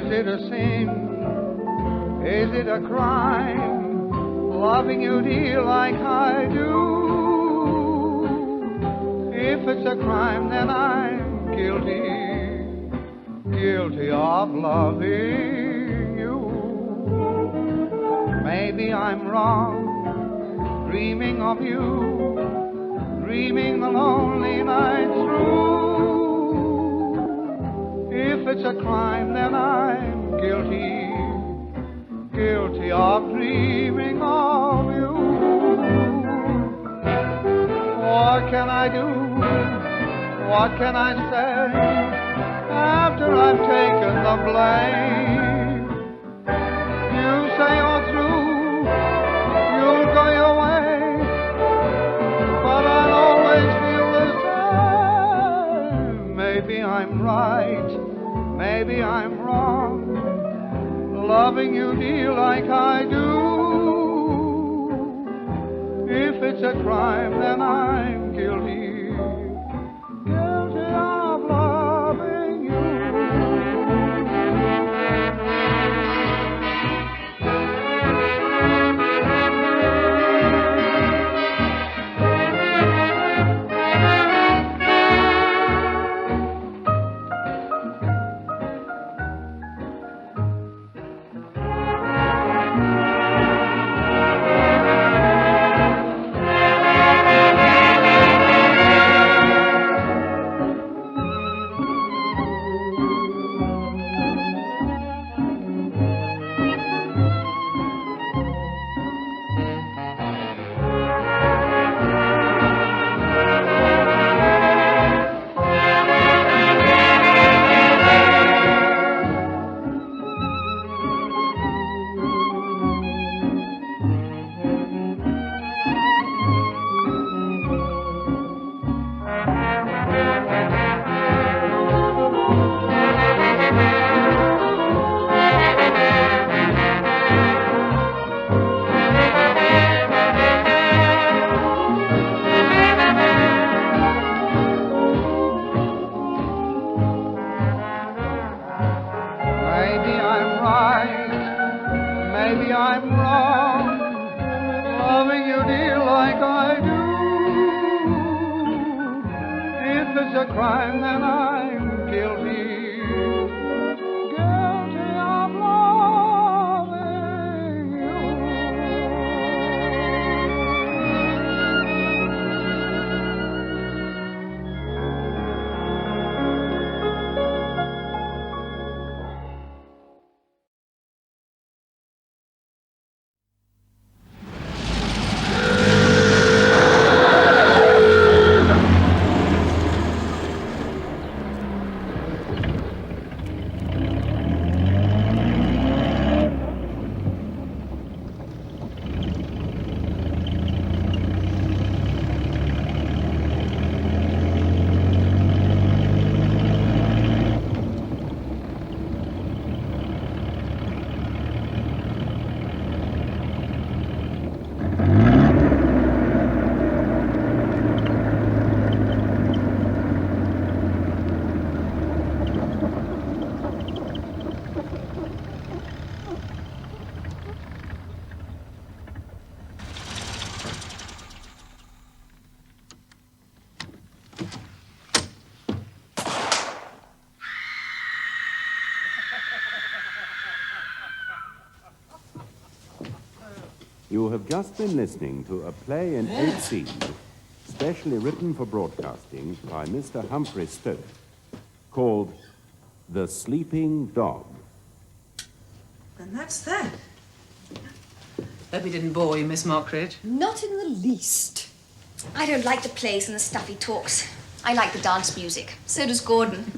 Is it a sin? Is it a crime? Loving you, dear, like I do. If it's a crime, then I'm guilty of loving you. Maybe I'm wrong, dreaming of you, dreaming the lonely night through. If it's a crime, then I'm guilty of dreaming of you. What can I do? What can I say after I've taken the blame? You say you're through, you'll go your way, but I'll always feel the same. Maybe I'm right, maybe I'm wrong, loving you, dear, like I do. If it's a crime, then I'm guilty of loving you. You have just been listening to a play in 8 scenes, specially written for broadcasting by Mr. Humphrey Stoke, called The Sleeping Dog. And that's that. Hope he didn't bore you, Miss Mockridge. Not in the least. I don't like the plays and the stuff he talks. I like the dance music. So does Gordon.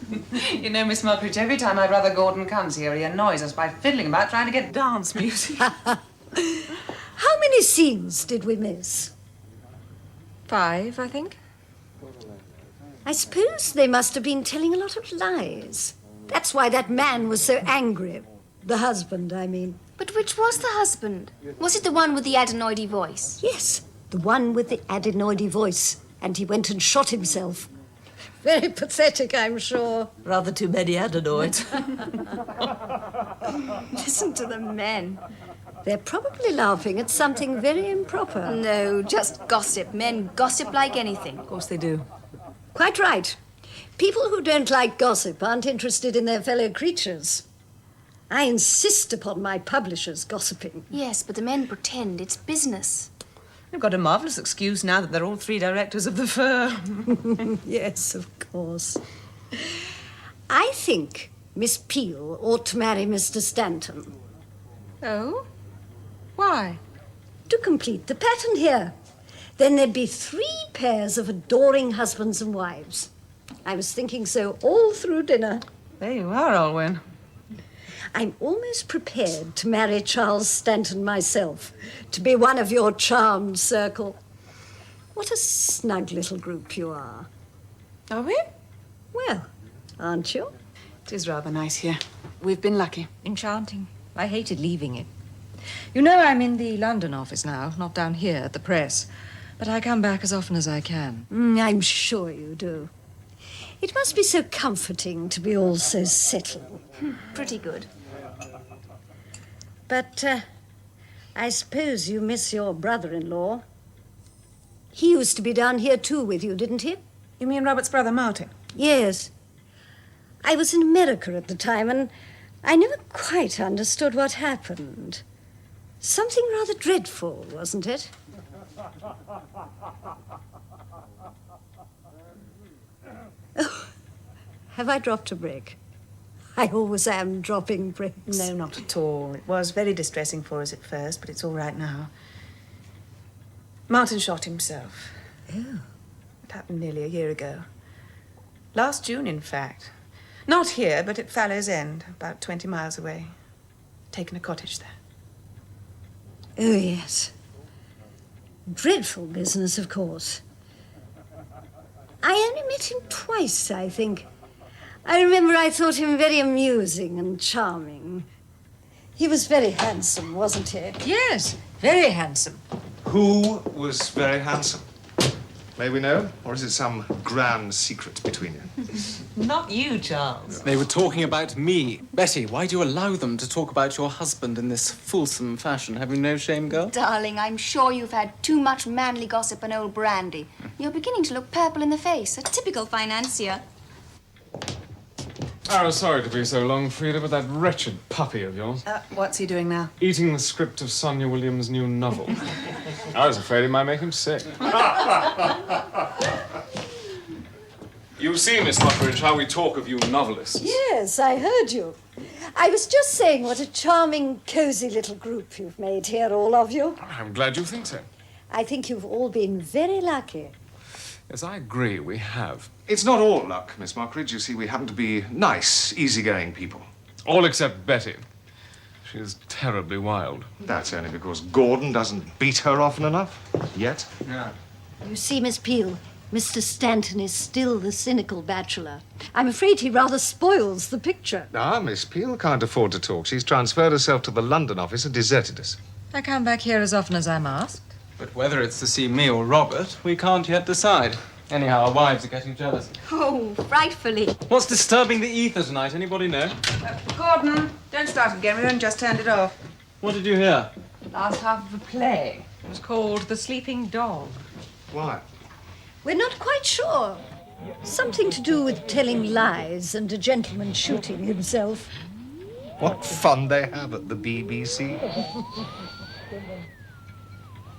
You know, Miss Mockridge, every time my brother Gordon comes here, he annoys us by fiddling about trying to get dance music. How many scenes did we miss? 5, I think. I suppose they must have been telling a lot of lies. That's why that man was so angry. The husband, I mean. But which was the husband? Was it the one with the adenoidy voice? Yes, the one with the adenoidy voice. And he went and shot himself. Very pathetic, I'm sure. Rather too many adenoids. Listen to the men. They're probably laughing at something very improper. No, just gossip. Men gossip like anything. Of course they do. Quite right. People who don't like gossip aren't interested in their fellow creatures. I insist upon my publishers gossiping. Yes, but the men pretend it's business. They've got a marvellous excuse now that they're all three directors of the firm. Yes, of course. I think Miss Peel ought to marry Mr. Stanton. Oh? Why? To complete the pattern here. Then there'd be 3 pairs of adoring husbands and wives. I was thinking so all through dinner. There you are, Olwen. I'm almost prepared to marry Charles Stanton myself, to be one of your charmed circle. What a snug little group you are. Are we? Well, aren't you? It is rather nice here. We've been lucky. Enchanting. I hated leaving it. You know I'm in the London office now, not down here at the press. But I come back as often as I can. I'm sure you do. It must be so comforting to be all so settled. Pretty good. But I suppose you miss your brother-in-law. He used to be down here too with you, didn't he? You mean Robert's brother, Martin? Yes. I was in America at the time, and I never quite understood what happened. Something rather dreadful, wasn't it? Oh, have I dropped a brick? I always am dropping bricks. No, not at all. It was very distressing for us at first, but it's all right now. Martin shot himself. Oh. It happened nearly a year ago. Last June, in fact. Not here, but at Fallow's End, about 20 miles away. Taken a cottage there. Oh, yes. Dreadful business, of course. I only met him twice, I think. I remember I thought him very amusing and charming. He was very handsome, wasn't he? Yes, very handsome. Who was very handsome? May we know? Or is it some grand secret between you? Not you, Charles. They were talking about me. Betty, why do you allow them to talk about your husband in this fulsome fashion? Have you no shame, girl? Darling, I'm sure you've had too much manly gossip and old brandy. You're beginning to look purple in the face. A typical financier. Oh, sorry to be so long, Frida, but that wretched puppy of yours. What's he doing now? Eating the script of Sonia Williams' new novel. I was afraid it might make him sick. You see, Miss Mockridge, how we talk of you novelists. Yes, I heard you. I was just saying what a charming, cosy little group you've made here, all of you. I'm glad you think so. I think you've all been very lucky. Yes, I agree, we have. It's not all luck, Miss Mockridge. You see, we happen to be nice, easygoing people. All except Betty. She is terribly wild. That's only because Gordon doesn't beat her often enough. Yet. Yeah. You see, Miss Peel, Mr. Stanton is still the cynical bachelor. I'm afraid he rather spoils the picture. Ah, Miss Peel can't afford to talk. She's transferred herself to the London office and deserted us. I come back here as often as I'm asked. But whether it's to see me or Robert, we can't yet decide. Anyhow, our wives are getting jealous. Oh, frightfully. What's disturbing the ether tonight? Anybody know? Gordon, don't start again. We only just turned it off. What did you hear? Last half of a play. It was called The Sleeping Dog. Why? We're not quite sure. Something to do with telling lies and a gentleman shooting himself. What fun they have at the BBC.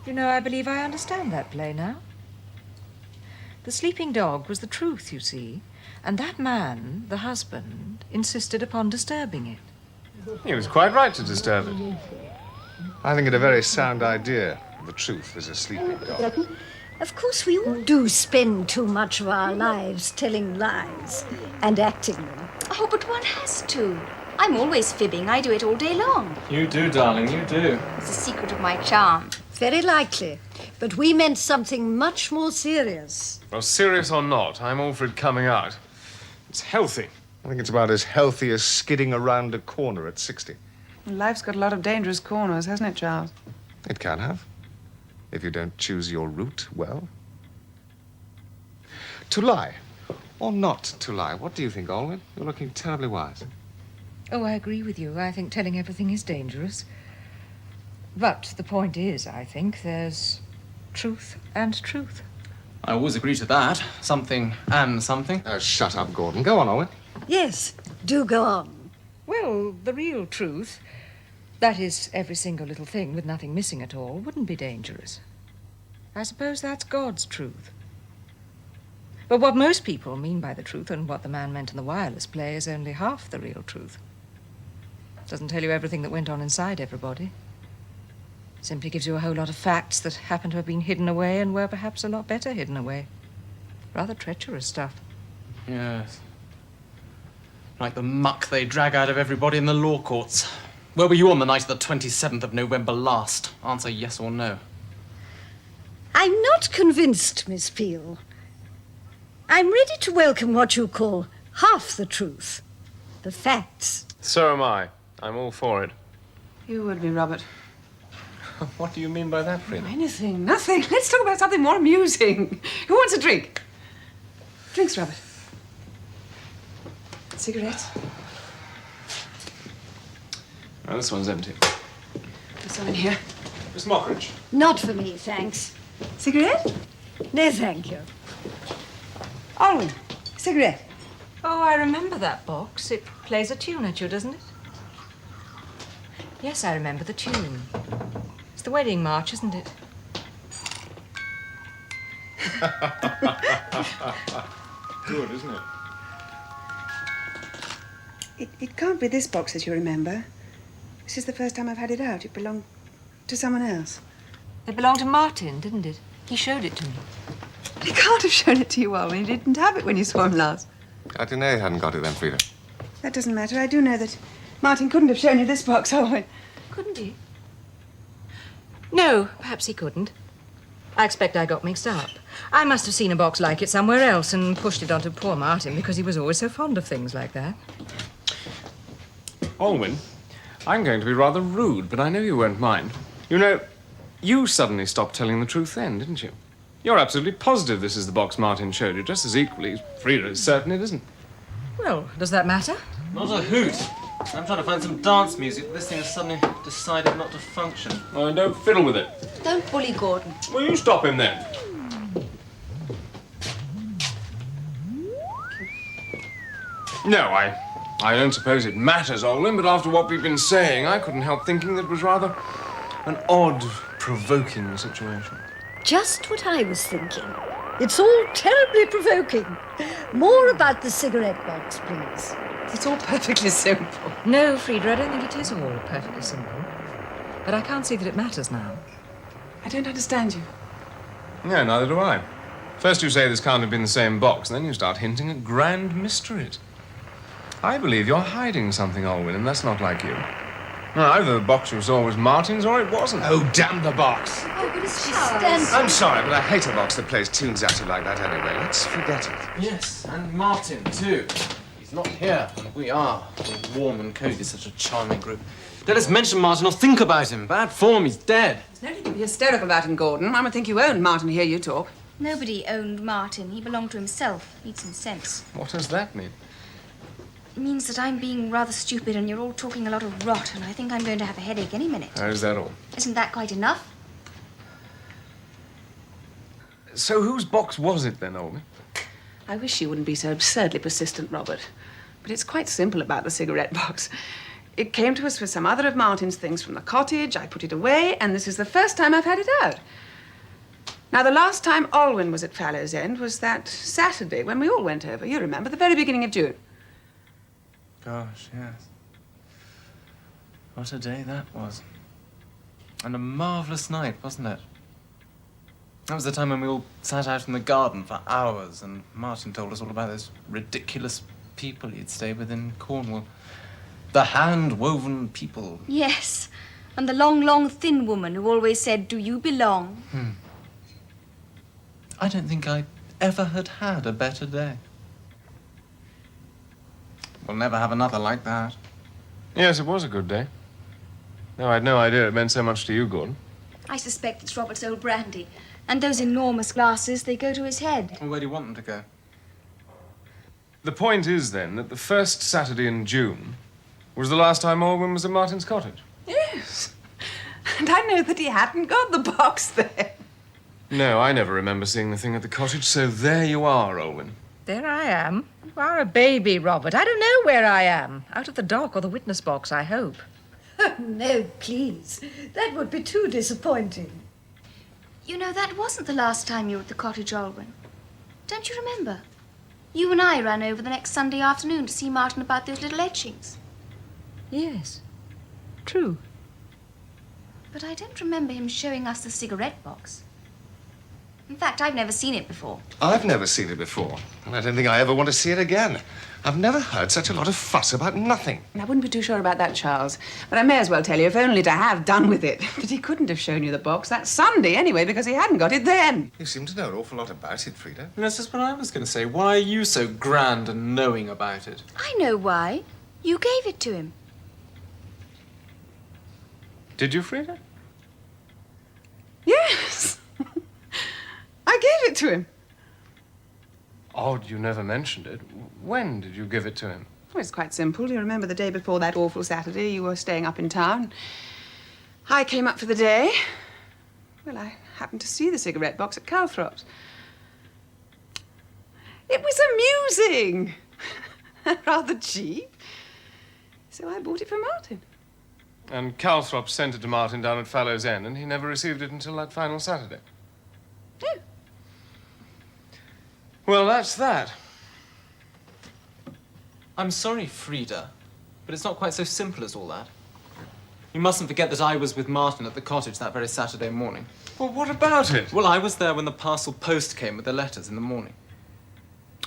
You know, I believe I understand that play now. The sleeping dog was the truth, you see, and that man, the husband, insisted upon disturbing it. He was quite right to disturb it. I think it a very sound idea. The truth is a sleeping dog. Of course, we all do spend too much of our lives telling lies and acting them. Oh, but one has to. I'm always fibbing. I do it all day long. You do, darling, you do. It's the secret of my charm. Very likely. But we meant something much more serious. Well, serious or not, I'm all for it coming out. It's healthy. I think it's about as healthy as skidding around a corner at 60. Life's got a lot of dangerous corners, hasn't it, Charles? It can have, if you don't choose your route well. To lie or not to lie? What do you think, Alwyn? You're looking terribly wise. Oh, I agree with you. I think telling everything is dangerous. But the point is, I think, there's truth and truth. I always agree to that. Something and something. Oh, shut up, Gordon. Go on, Alwyn. Yes, do go on. Well, the real truth, that is, every single little thing with nothing missing at all, wouldn't be dangerous. I suppose that's God's truth. But what most people mean by the truth and what the man meant in the wireless play is only half the real truth. Doesn't tell you everything that went on inside everybody. Simply gives you a whole lot of facts that happen to have been hidden away and were perhaps a lot better hidden away. Rather treacherous stuff. Yes. Like the muck they drag out of everybody in the law courts. Where were you on the night of the 27th of November last? Answer yes or no. I'm not convinced, Miss Peel. I'm ready to welcome what you call half the truth. The facts. So am I. I'm all for it. You would be, Robert. What do you mean by that, Frida? Anything, nothing. Let's talk about something more amusing. Who wants a drink? Drinks, Robert. Cigarettes? Oh, this one's empty. There's some in here. Miss Mockridge. Not for me, thanks. Cigarette? No, thank you. Alwyn, cigarette. Oh, I remember that box. It plays a tune at you, doesn't it? Yes, I remember the tune. It's the wedding march, isn't it? Good, isn't it? It can't be this box that you remember. This is the first time I've had it out. It belonged to someone else. It belonged to Martin, didn't it? He showed it to me. He can't have shown it to you, Alwyn. He didn't have it when you saw him last. I didn't know you hadn't got it then, Frida. That doesn't matter. I do know that Martin couldn't have shown you this box, Alwyn. Couldn't he? No, perhaps he couldn't. I expect I got mixed up. I must have seen a box like it somewhere else and pushed it onto poor Martin because he was always so fond of things like that. Alwyn, I'm going to be rather rude, but I know you won't mind. You know, you suddenly stopped telling the truth then, didn't you? You're absolutely positive this is the box Martin showed you, just as equally Frida is certain it isn't. Well, does that matter? Not a hoot. I'm trying to find some dance music, but this thing has suddenly decided not to function. Oh, don't fiddle with it. Don't bully Gordon. Will you stop him then? No, I don't suppose it matters, Olin, but after what we've been saying, I couldn't help thinking that it was rather an odd, provoking situation. Just what I was thinking. It's all terribly provoking. More about the cigarette box, please. It's all perfectly simple. No, Frida, I don't think it is all perfectly simple. But I can't see that it matters now. I don't understand you. Yeah, neither do I. First you say this can't have been the same box, and then you start hinting at grand mysteries. I believe you're hiding something, Olwyn, and that's not like you. Well, either the box you saw was Martin's or it wasn't. Oh, damn the box. Oh, but it's just I'm sorry, but I hate a box that plays tunes at you like that anyway. Let's forget it. Yes, and Martin, too. He's not here, and we are. We're warm and cozy, such a charming group. Let us mention Martin or think about him. Bad form, he's dead. There's no need to be hysterical about him, Gordon. I would think you owned Martin to hear you talk. Nobody owned Martin. He belonged to himself. Needs some sense. What does that mean? It means that I'm being rather stupid and you're all talking a lot of rot, and I think I'm going to have a headache any minute. Is that all? Isn't that quite enough? So whose box was it then, Olwyn? I wish you wouldn't be so absurdly persistent, Robert. But it's quite simple about the cigarette box. It came to us with some other of Martin's things from the cottage. I put it away, and this is the first time I've had it out. Now, the last time Olwyn was at Fallow's End was that Saturday when we all went over. You remember, the very beginning of June. Gosh, yes. What a day that was. And a marvellous night, wasn't it? That was the time when we all sat out in the garden for hours, and Martin told us all about those ridiculous people he'd stayed with in Cornwall. The hand-woven people. Yes. And the long, long, thin woman who always said, "Do you belong?" I don't think I ever had a better day. We'll never have another like that. Yes, it was a good day. No, I had no idea it meant so much to you, Gordon. I suspect it's Robert's old brandy. And those enormous glasses, they go to his head. Well, where do you want them to go? The point is, then, that the first Saturday in June was the last time Alwyn was at Martin's cottage. Yes. And I know that he hadn't got the box there. No, I never remember seeing the thing at the cottage, so there you are, Alwyn. There I am. You are a baby, Robert. I don't know where I am. Out of the dock or the witness box, I hope. Oh, no, please. That would be too disappointing. You know, that wasn't the last time you were at the cottage, Alwyn. Don't you remember? You and I ran over the next Sunday afternoon to see Martin about those little etchings. Yes, true. But I don't remember him showing us the cigarette box. In fact, I've never seen it before. I've never seen it before, and I don't think I ever want to see it again. I've never heard such a lot of fuss about nothing. I wouldn't be too sure about that, Charles. But I may as well tell you, if only to have done with it, that he couldn't have shown you the box that Sunday anyway, because he hadn't got it then. You seem to know an awful lot about it, Frida. That's just what I was going to say. Why are you so grand and knowing about it? I know why. You gave it to him. Did you, Frida? Yes. I gave it to him. Odd you never mentioned it. When did you give it to him? Well, it's quite simple. You remember the day before that awful Saturday, you were staying up in town. I came up for the day. Well, I happened to see the cigarette box at Calthrop's. It was amusing. Rather cheap. So I bought it for Martin. And Calthrop sent it to Martin down at Fallow's End, and he never received it until that final Saturday. No. Well, that's that. I'm sorry, Frida, but it's not quite so simple as all that. You mustn't forget that I was with Martin at the cottage that very Saturday morning. Well, what about it? Well, I was there when the parcel post came with the letters in the morning.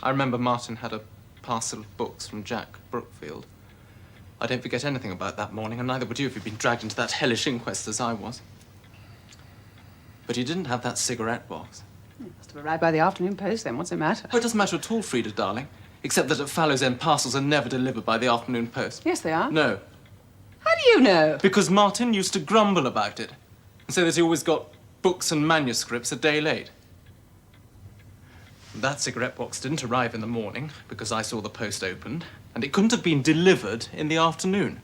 I remember Martin had a parcel of books from Jack Brookfield. I don't forget anything about that morning, and neither would you if you'd been dragged into that hellish inquest as I was. But he didn't have that cigarette box. Must have arrived by the afternoon post then. What's the matter? Oh, it doesn't matter at all, Frida, darling. Except that at Fallow's End, parcels are never delivered by the afternoon post. Yes, they are. No. How do you know? Because Martin used to grumble about it. And say that he always got books and manuscripts a day late. That cigarette box didn't arrive in the morning because I saw the post opened, and it couldn't have been delivered in the afternoon.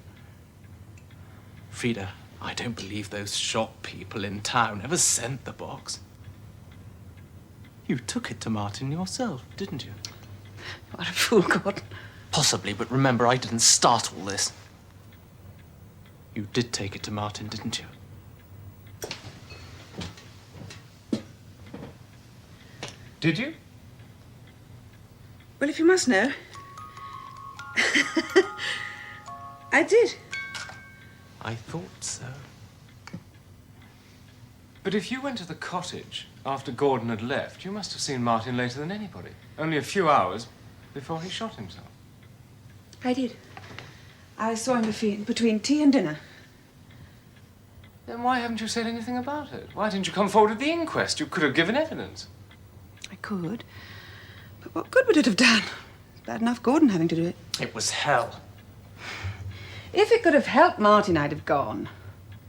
Frida, I don't believe those shop people in town ever sent the box. You took it to Martin yourself, didn't you? What a fool, Gordon. Possibly, but remember, I didn't start all this. You did take it to Martin, didn't you? Did you? Well, if you must know, I did. I thought so. But if you went to the cottage after Gordon had left, you must have seen Martin later than anybody. Only a few hours before he shot himself. I did. I saw him between tea and dinner. Then why haven't you said anything about it? Why didn't you come forward at the inquest? You could have given evidence. I could. But what good would it have done? It's bad enough Gordon having to do it. It was hell. If it could have helped Martin, I'd have gone.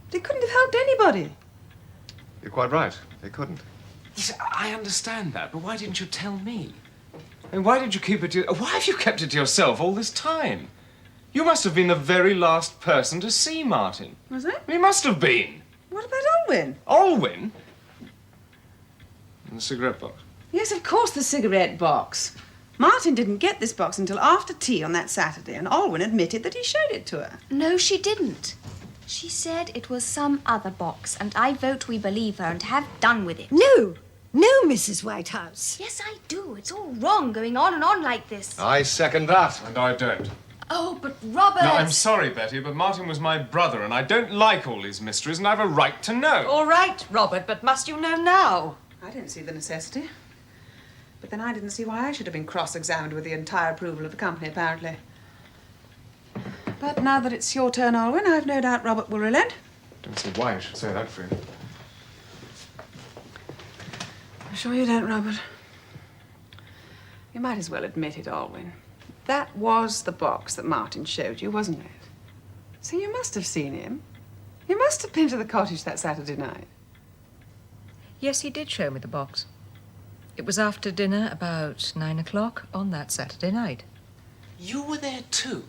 But it couldn't have helped anybody. You're quite right. They couldn't. Yes, I understand that, but why didn't you tell me? And why did you keep it to... Why have you kept it to yourself all this time? You must have been the very last person to see Martin. Was I? You must have been. What about Olwyn? Olwyn? And the cigarette box. Yes, of course, the cigarette box. Martin didn't get this box until after tea on that Saturday, and Olwyn admitted that he showed it to her. No, she didn't. She said it was some other box, and I vote we believe her and have done with it. No, no, Mrs. Whitehouse. Yes, I do. It's all wrong going on and on like this. I second that. And I don't. Oh, but Robert... No, I'm sorry, Betty, but Martin was my brother, and I don't like all these mysteries, and I have a right to know. All right, Robert, but must you know now? I didn't see the necessity. But then I didn't see why I should have been cross-examined with the entire approval of the company, apparently. But now that it's your turn, Olwyn, I've no doubt Robert will relent. Don't see why you should say that, Frida. I'm sure you don't, Robert. You might as well admit it, Olwyn. That was the box that Martin showed you, wasn't it? So you must have seen him. You must have been to the cottage that Saturday night. Yes, he did show me the box. It was after dinner, about 9 o'clock on that Saturday night. You were there too?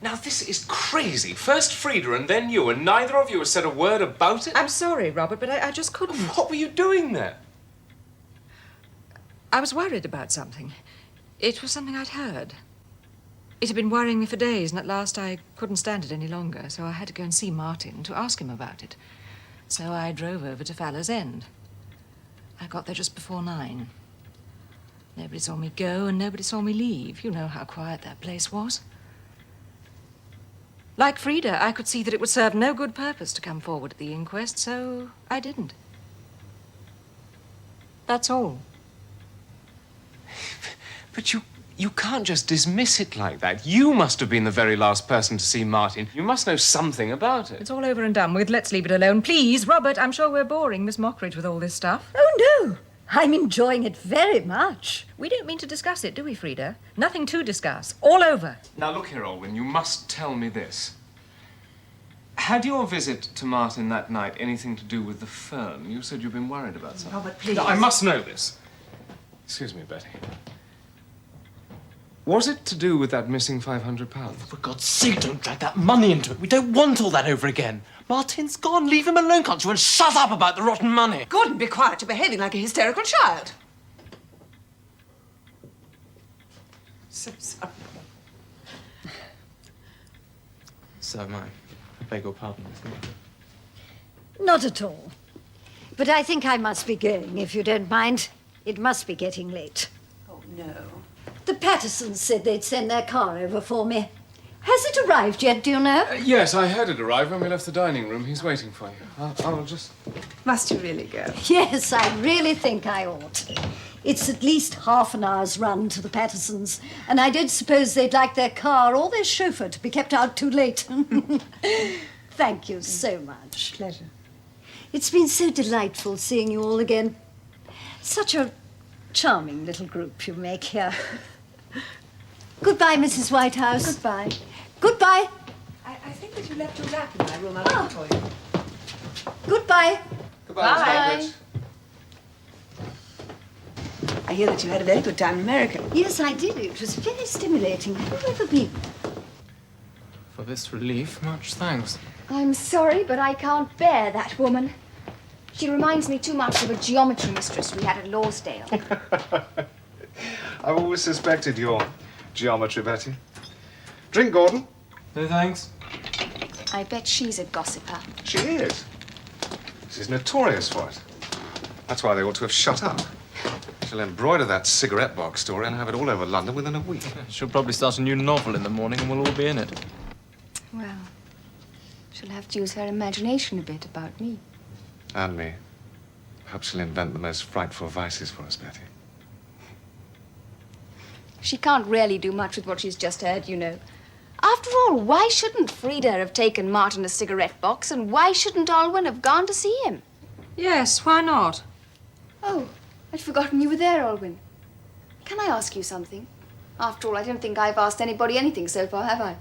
Now, this is crazy. First Frida and then you, and neither of you has said a word about it? I'm sorry, Robert, but I just couldn't. What were you doing there? I was worried about something. It was something I'd heard. It had been worrying me for days, and at last I couldn't stand it any longer, so I had to go and see Martin to ask him about it. So I drove over to Fallow's End. I got there just before 9. Nobody saw me go, and nobody saw me leave. You know how quiet that place was. Like Frida, I could see that it would serve no good purpose to come forward at the inquest, so I didn't. That's all. But you can't just dismiss it like that. You must have been the very last person to see Martin. You must know something about it. It's all over and done with. Let's leave it alone. Please, Robert, I'm sure we're boring Miss Mockridge with all this stuff. Oh, no. I'm enjoying it very much. We don't mean to discuss it, do we, Frida? Nothing to discuss. All over. Now, look here, Olwyn, you must tell me this. Had your visit to Martin that night anything to do with the firm? You said you've been worried about something. Robert, please. No, I must know this. Excuse me, Betty. Was it to do with that missing £500? For God's sake, don't drag that money into it. We don't want all that over again. Martin's gone. Leave him alone, can't you? And shut up about the rotten money. Gordon, be quiet. You're behaving like a hysterical child. So sorry. So am I. I beg your pardon. Not at all. But I think I must be going, if you don't mind. It must be getting late. Oh, no. The Pattersons said they'd send their car over for me. Has it arrived yet, do you know? Yes, I heard it arrive when we left the dining room. He's waiting for you. I'll just... Must you really go? Yes, I really think I ought. It's at least half an hour's run to the Pattersons, and I don't suppose they'd like their car or their chauffeur to be kept out too late. Thank you so much. Pleasure. It's been so delightful seeing you all again. Such a charming little group you make here. Goodbye, Mrs. Whitehouse. Goodbye. Goodbye. I think that you left your lap in my room. I'll wait for you. Goodbye. Goodbye, Miss Mockridge. I hear that you had a very good time in America. Yes, I did. It was very stimulating. Have you ever been? For this relief, much thanks. I'm sorry, but I can't bear that woman. She reminds me too much of a geometry mistress we had at Lawsdale. I've always suspected your geometry, Betty. Drink, Gordon. No thanks. I bet she's a gossiper. She is. She's notorious for it. That's why they ought to have shut up. She'll embroider that cigarette box story and have it all over London within a week. She'll probably start a new novel in the morning and we'll all be in it. Well, she'll have to use her imagination a bit about me. And me. Perhaps she'll invent the most frightful vices for us, Betty. She can't really do much with what she's just heard, you know. After all, why shouldn't Frida have taken Martin a cigarette box, and why shouldn't Olwyn have gone to see him? Yes, why not? Oh, I'd forgotten you were there, Olwyn. Can I ask you something? After all, I don't think I've asked anybody anything so far, have I?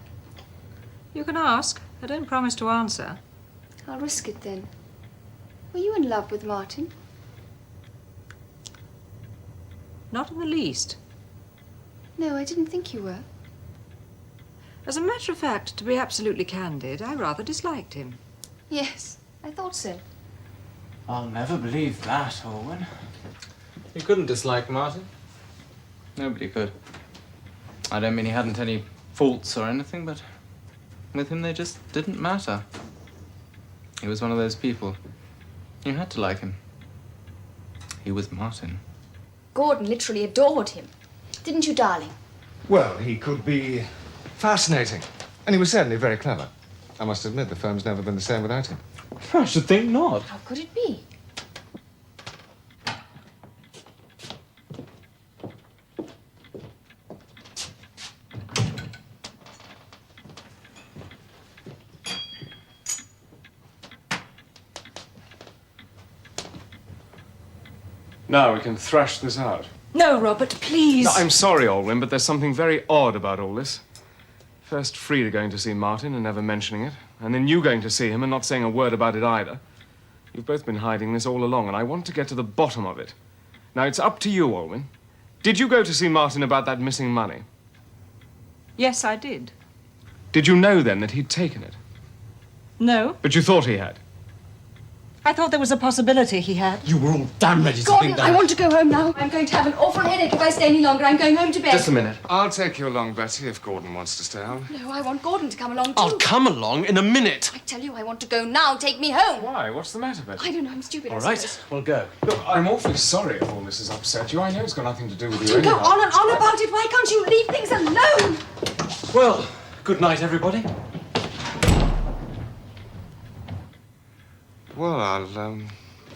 You can ask. I don't promise to answer. I'll risk it then. Were you in love with Martin? Not in the least. No, I didn't think you were. As a matter of fact, to be absolutely candid, I rather disliked him. Yes, I thought so. I'll never believe that, Olwyn. You couldn't dislike Martin. Nobody could. I don't mean he hadn't any faults or anything, but with him they just didn't matter. He was one of those people. You had to like him. He was Martin. Gordon literally adored him. Didn't you, darling? Well, he could be fascinating. And he was certainly very clever. I must admit, the firm's never been the same without him. I should think not. How could it be? Now we can thrash this out. No, Robert, please. No, I'm sorry, Olwyn, but there's something very odd about all this. First Frida going to see Martin and never mentioning it, and then you going to see him and not saying a word about it either. You've both been hiding this all along, and I want to get to the bottom of it. Now, it's up to you, Olwyn. Did you go to see Martin about that missing money? Yes, I did. Did you know then that he'd taken it? No. But you thought he had? I thought there was a possibility he had. You were all damn ready to Gordon, think I that. want to go home now. I'm going to have an awful headache if I stay any longer. I'm going home to bed. Just a minute. I'll take you along, Betty, if Gordon wants to stay home. No, I want Gordon to come along too. I'll come along in a minute. I tell you, I want to go now. Take me home. Why? What's the matter, Betty? I don't know. I'm stupid. All I right, suppose. we'll go. Look, I'm awfully sorry if all this has upset you. I know it's got nothing to do with you You go anyhow. on and on about it. Why can't you leave things alone? Well, good night, everybody. Well,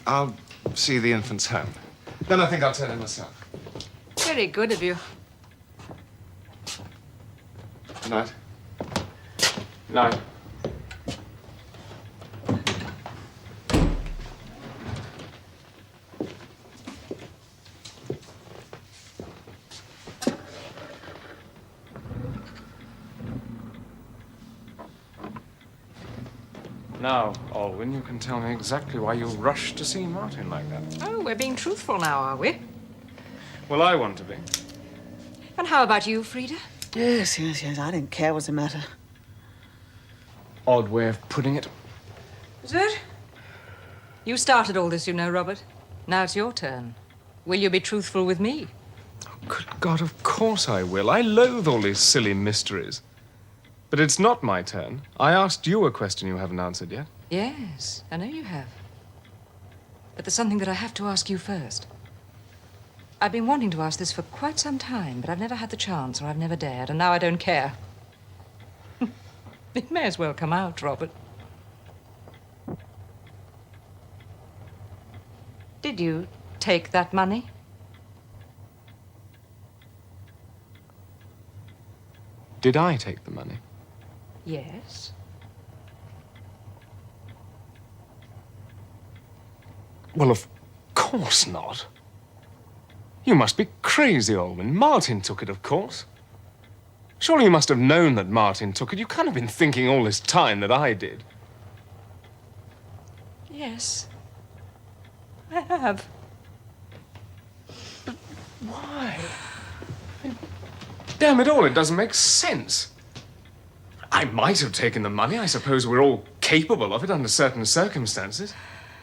I'll see the infants home. Then I think I'll turn in myself. Very good of you. Good night. No. Now, Alwyn, you can tell me exactly why you rushed to see Martin like that. Oh, we're being truthful now, are we? Well, I want to be. And how about you, Frida? Yes. I don't care what's the matter. Odd way of putting it. Is it? You started all this, you know, Robert. Now it's your turn. Will you be truthful with me? Good God, of course I will. I loathe all these silly mysteries. But it's not my turn. I asked you a question you haven't answered yet. Yes, I know you have. But there's something that I have to ask you first. I've been wanting to ask this for quite some time, but I've never had the chance, or I've never dared, and now I don't care. It may as well come out, Robert. Did you take that money? Did I take the money? Yes. Well, of course not. You must be crazy, Alwyn. Martin took it, of course. Surely you must have known that Martin took it. You can't have been thinking all this time that I did. Yes. I have. But why? Damn it all, it doesn't make sense. I might have taken the money. I suppose we're all capable of it under certain circumstances.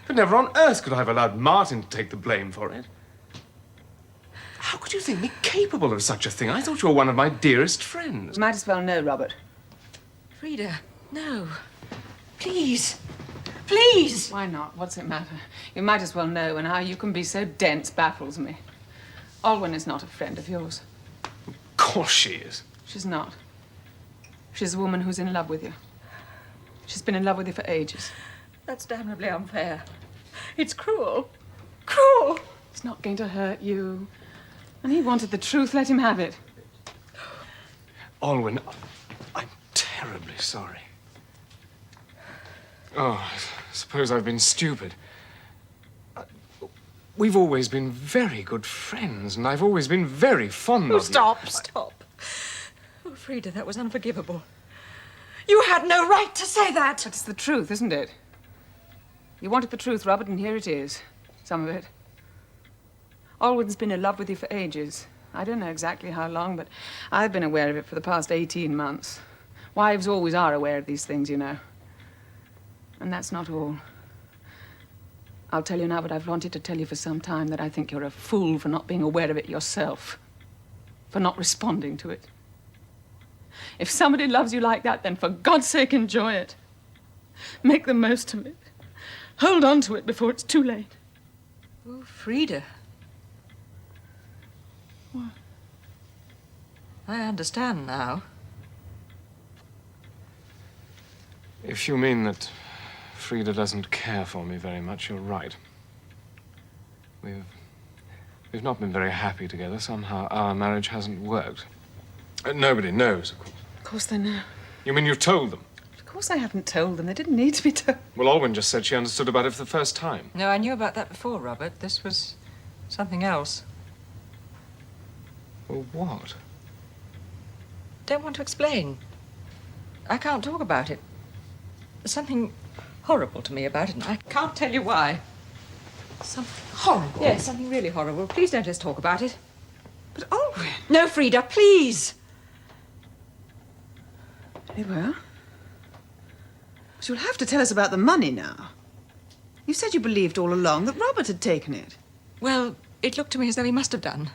But never on earth could I have allowed Martin to take the blame for it. How could you think me capable of such a thing? I thought you were one of my dearest friends. Might as well know, Robert. Frida, no. Please. Please. Why not? What's it matter? You might as well know, and how you can be so dense baffles me. Alwyn is not a friend of yours. Of course she is. She's not. She's a woman who's in love with you. She's been in love with you for ages. That's damnably unfair. It's cruel. Cruel. It's not going to hurt you. And he wanted the truth. Let him have it. Alwyn, I'm terribly sorry. Oh, I suppose I've been stupid. We've always been very good friends, and I've always been very fond of you. Stop. Oh, Frida, that was unforgivable. You had no right to say that. But it's the truth, isn't it? You wanted the truth, Robert, and here it is. Some of it. Alwyn's been in love with you for ages. I don't know exactly how long, but I've been aware of it for the past 18 months. Wives always are aware of these things, you know. And that's not all. I'll tell you now what I've wanted to tell you for some time, that I think you're a fool for not being aware of it yourself, for not responding to it. If somebody loves you like that, then for God's sake, enjoy it. Make the most of it. Hold on to it before it's too late. Oh, Frida. What? I understand now. If you mean that Frida doesn't care for me very much, you're right. We've not been very happy together. Somehow our marriage hasn't worked. Nobody knows, of course. Of course they know. You mean you've told them? Of course I haven't told them. They didn't need to be told. Well, Alwyn just said she understood about it for the first time. No, I knew about that before, Robert. This was something else. Well, what? Don't want to explain. I can't talk about it. There's something horrible to me about it, and I can't tell you why. Something horrible? Yes, something really horrible. Please don't let's talk about it. But Alwyn... No, Frida, please! Very well. But you'll have to tell us about the money now. You said you believed all along that Robert had taken it. Well, it looked to me as though he must have done.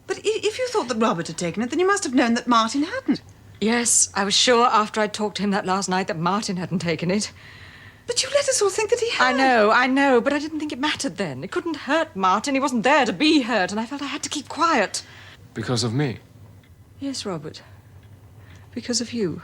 But if you thought that Robert had taken it, then you must have known that Martin hadn't. Yes, I was sure after I'd talked to him that last night that Martin hadn't taken it. But you let us all think that he had. I know, but I didn't think it mattered then. It couldn't hurt Martin. He wasn't there to be hurt, and I felt I had to keep quiet. Because of me? Yes, Robert. Because of you.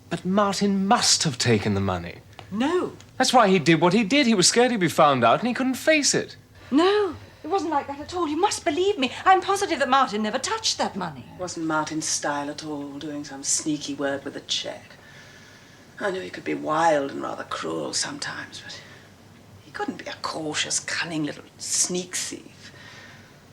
But Martin must have taken the money. No. That's why he did what he did. He was scared he'd be found out and he couldn't face it. No, it wasn't like that at all. You must believe me. I'm positive that Martin never touched that money. It wasn't Martin's style at all, doing some sneaky work with a cheque. I knew he could be wild and rather cruel sometimes, but he couldn't be a cautious, cunning little sneak thief.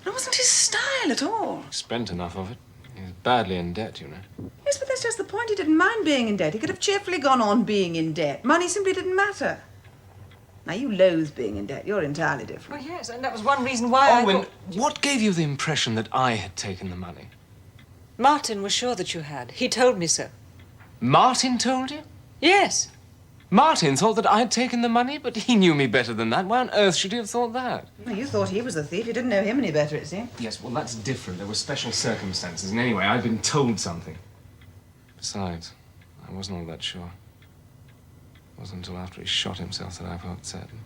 It wasn't his style at all. He spent enough of it. He was badly in debt, you know. Yes, but that's just the point. He didn't mind being in debt. He could have cheerfully gone on being in debt. Money simply didn't matter. Now, you loathe being in debt. You're entirely different. Oh, yes, and that was one reason why Owen, what gave you the impression that I had taken the money? Martin was sure that you had. He told me so. Martin told you? Yes. Martin thought that I had taken the money, but he knew me better than that. Why on earth should he have thought that? Well, you thought he was the thief. You didn't know him any better, it seemed. Yes, well, that's different. There were special circumstances, and anyway, I'd been told something. Besides, I wasn't all that sure. It wasn't until after he shot himself that I felt certain.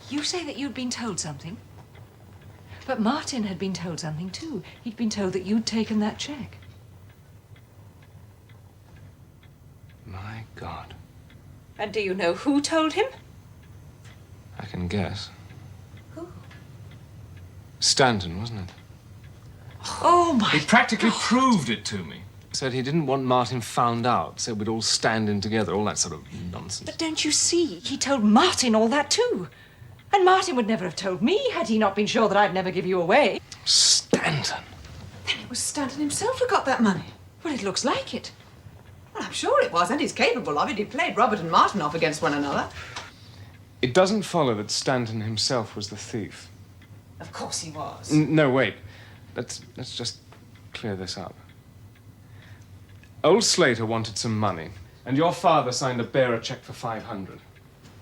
You say that you'd been told something? But Martin had been told something, too. He'd been told that you'd taken that cheque. My God. And do you know who told him? I can guess. Who? Stanton, wasn't it? Oh, my He practically proved it to me. Said he didn't want Martin found out, said we'd all stand in together, all that sort of nonsense. But don't you see? He told Martin all that, too. And Martin would never have told me had he not been sure that I'd never give you away. Stanton. Then it was Stanton himself who got that money. Well, it looks like it. Well, I'm sure it was, and he's capable of it. He played Robert and Martin off against one another. It doesn't follow that Stanton himself was the thief. Of course he was. No, wait. Let's just clear this up. Old Slater wanted some money, and your father signed a bearer check for $500.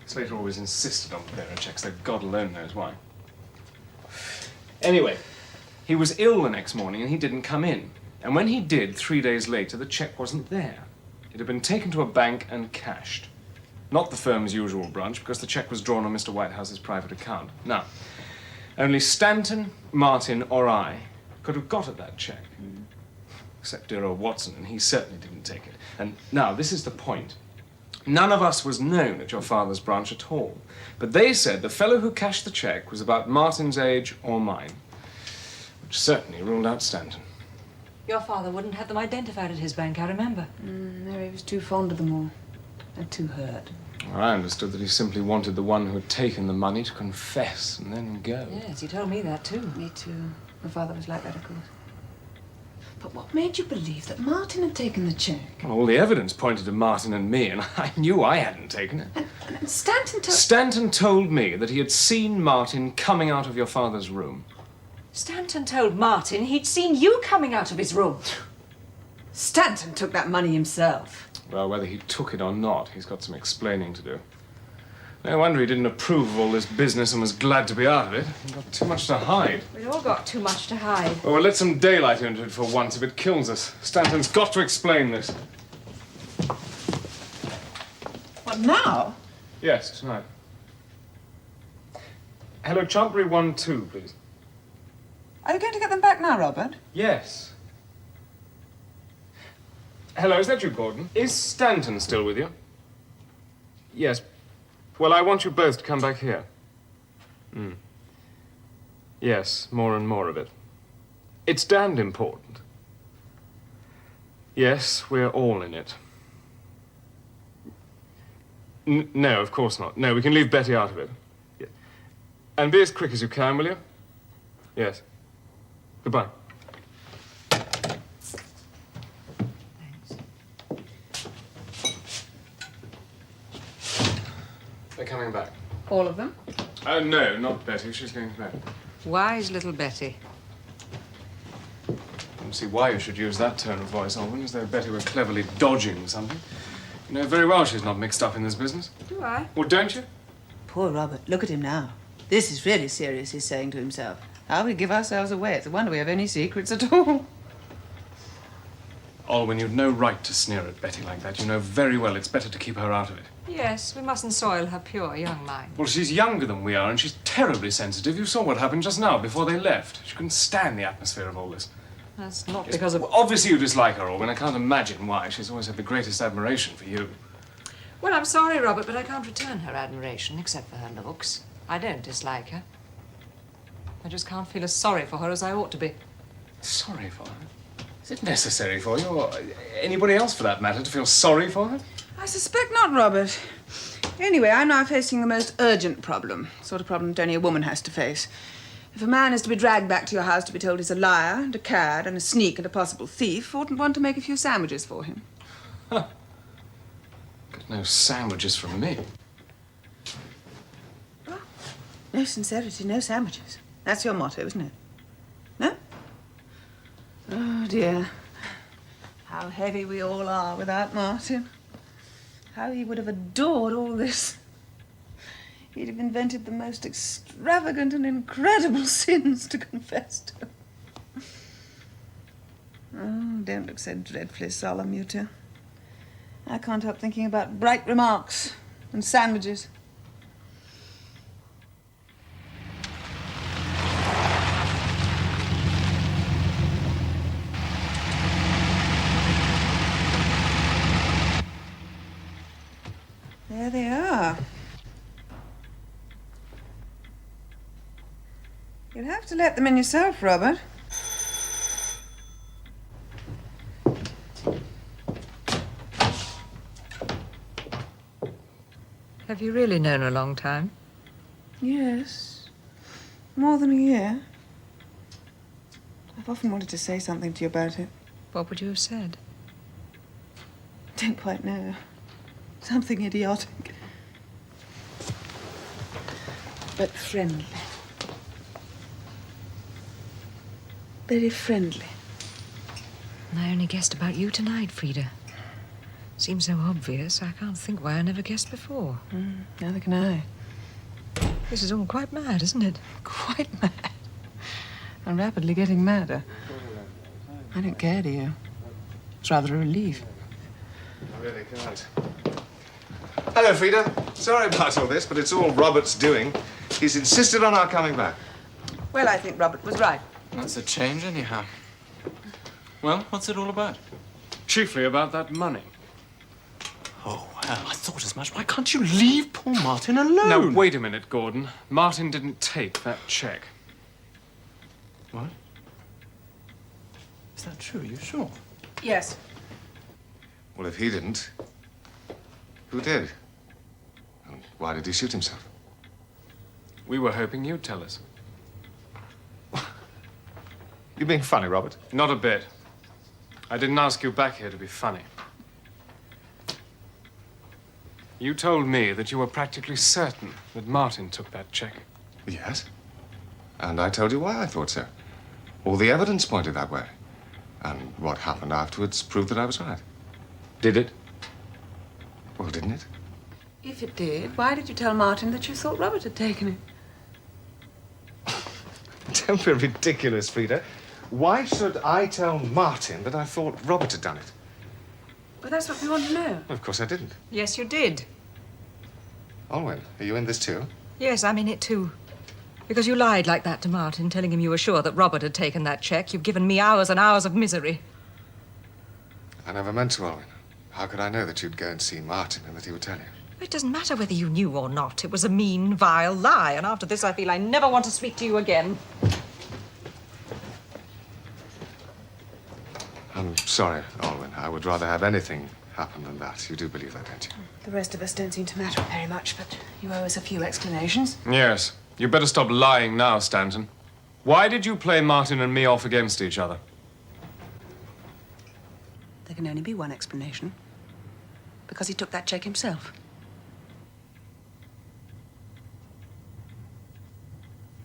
Slater always insisted on bearer checks, though God alone knows why. Anyway, he was ill the next morning and he didn't come in. And when he did, 3 days later, the check wasn't there. It had been taken to a bank and cashed. Not the firm's usual branch, because the check was drawn on Mr. Whitehouse's private account. Now, only Stanton, Martin, or I could have got at that check. Except dear old Watson, and he certainly didn't take it. And now, this is the point. None of us was known at your father's branch at all. But they said the fellow who cashed the check was about Martin's age or mine, which certainly ruled out Stanton. Your father wouldn't have them identified at his bank, I remember. No, he was too fond of them all. And too hurt. Well, I understood that he simply wanted the one who had taken the money to confess and then go. Yes, he told me that, too. Me too. My father was like that, of course. But what made you believe that Martin had taken the cheque? Well, all the evidence pointed to Martin and me, and I knew I hadn't taken it. And Stanton told... Stanton told me that he had seen Martin coming out of your father's room. Stanton told Martin he'd seen you coming out of his room. Stanton took that money himself. Well, whether he took it or not, he's got some explaining to do. No wonder he didn't approve of all this business and was glad to be out of it. He got too much to hide. We've all got too much to hide. Well, we'll let some daylight into it for once if it kills us. Stanton's got to explain this. What, now? Yes, tonight. Hello, Chantbury 1-2, please. Are you going to get them back now, Robert? Yes. Hello, is that you, Gordon? Is Stanton still with you? Yes. Well, I want you both to come back here. Yes, more and more of it. It's damned important. Yes, we're all in it. No, of course not. No, we can leave Betty out of it. Yeah. And be as quick as you can, will you? Yes. Goodbye. They're coming back. All of them? No, not Betty. She's going to bed. Wise little Betty. don't see why you should use that tone of voice, Alwyn, as though Betty were cleverly dodging something. You know very well she's not mixed up in this business. Do I? Well, don't you? Poor Robert. Look at him now. This is really serious, he's saying to himself. How we give ourselves away. It's a wonder we have any secrets at all. Alwyn, you've no right to sneer at Betty like that. You know very well it's better to keep her out of it. Yes, we mustn't soil her pure young mind. Well, she's younger than we are, and she's terribly sensitive. You saw what happened just now, before they left. She couldn't stand the atmosphere of all this. That's not Yes, because of... well, obviously you dislike her, Alwyn. I can't imagine why. She's always had the greatest admiration for you. Well, I'm sorry, Robert, but I can't return her admiration, except for her looks. I don't dislike her. I just can't feel as sorry for her as I ought to be. Sorry for her? Is it necessary for you, or anybody else for that matter, to feel sorry for her? I suspect not, Robert. Anyway, I'm now facing the most urgent problem. The sort of problem that only a woman has to face. If a man is to be dragged back to your house to be told he's a liar and a cad and a sneak and a possible thief, oughtn't one to make a few sandwiches for him? Huh. Got no sandwiches from me. Well, no sincerity, no sandwiches. That's your motto, isn't it? No? Oh, dear. How heavy we all are without Martin. How he would have adored all this. He'd have invented the most extravagant and incredible sins to confess to. Oh, don't look so dreadfully solemn, you two. I can't help thinking about bright remarks and sandwiches. There they are. You'll have to let them in yourself, Robert. Have you really known her a long time? Yes. More than a year. I've often wanted to say something to you about it. What would you have said? Don't quite know. Something idiotic. But friendly. Very friendly. I only guessed about you tonight, Frida. Seems so obvious, I can't think why I never guessed before. Neither can I. This is all quite mad, isn't it? Quite mad. And rapidly getting madder. I don't care, do you? It's rather a relief. I really can't. Hello, Frida. Sorry about all this, but it's all Robert's doing. He's insisted on our coming back. Well, I think Robert was right. That's a change, anyhow. Well, what's it all about? Chiefly about that money. Oh, well, I thought as much. Why can't you leave poor Martin alone? Now, wait a minute, Gordon. Martin didn't take that check. What? Is that true? Are you sure? Yes. Well, if he didn't, who did? And why did he shoot himself? We were hoping you'd tell us. You're being funny, Robert. Not a bit. I didn't ask you back here to be funny. You told me that you were practically certain that Martin took that check. Yes. And I told you why I thought so. All the evidence pointed that way. And what happened afterwards proved that I was right. Did it? Well, didn't it? If it did, why did you tell Martin that you thought Robert had taken it? Don't be ridiculous, Frida. Why should I tell Martin that I thought Robert had done it? Well, that's what we want to know. Of course I didn't. Yes, you did. Olwen, are you in this too? Yes, I'm in it too. Because you lied like that to Martin, telling him you were sure that Robert had taken that check. You've given me hours and hours of misery. I never meant to, Olwen. How could I know that you'd go and see Martin and that he would tell you? It doesn't matter whether you knew or not. It was a mean, vile lie, and after this I feel I never want to speak to you again. I'm sorry, Olwen. I would rather have anything happen than that. You do believe that, don't you? The rest of us don't seem to matter very much, but you owe us a few explanations. Yes. You better stop lying now, Stanton. Why did you play Martin and me off against each other? There can only be one explanation. Because he took that check himself.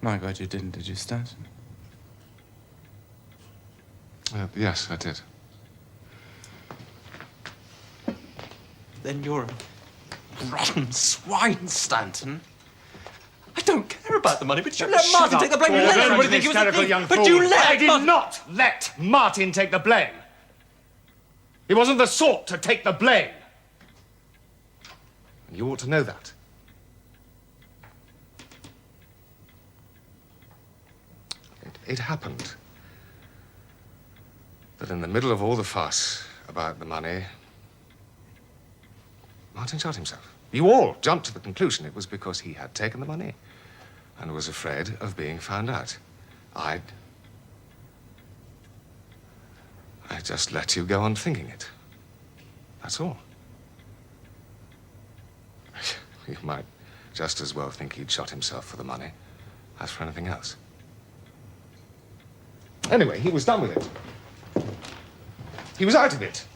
My God, you didn't, did you, Stanton? Yes, I did. Then you're a rotten swine, Stanton. I don't care about the money, but you let Martin take the blame. You let everybody think he was the thief. But you let... I did not let Martin take the blame. He wasn't the sort to take the blame. You ought to know that. It happened that in the middle of all the fuss about the money, Martin shot himself. You all jumped to the conclusion it was because he had taken the money and was afraid of being found out. I just let you go on thinking it. That's all. You might just as well think he'd shot himself for the money as for anything else. Anyway, he was done with it. He was out of it.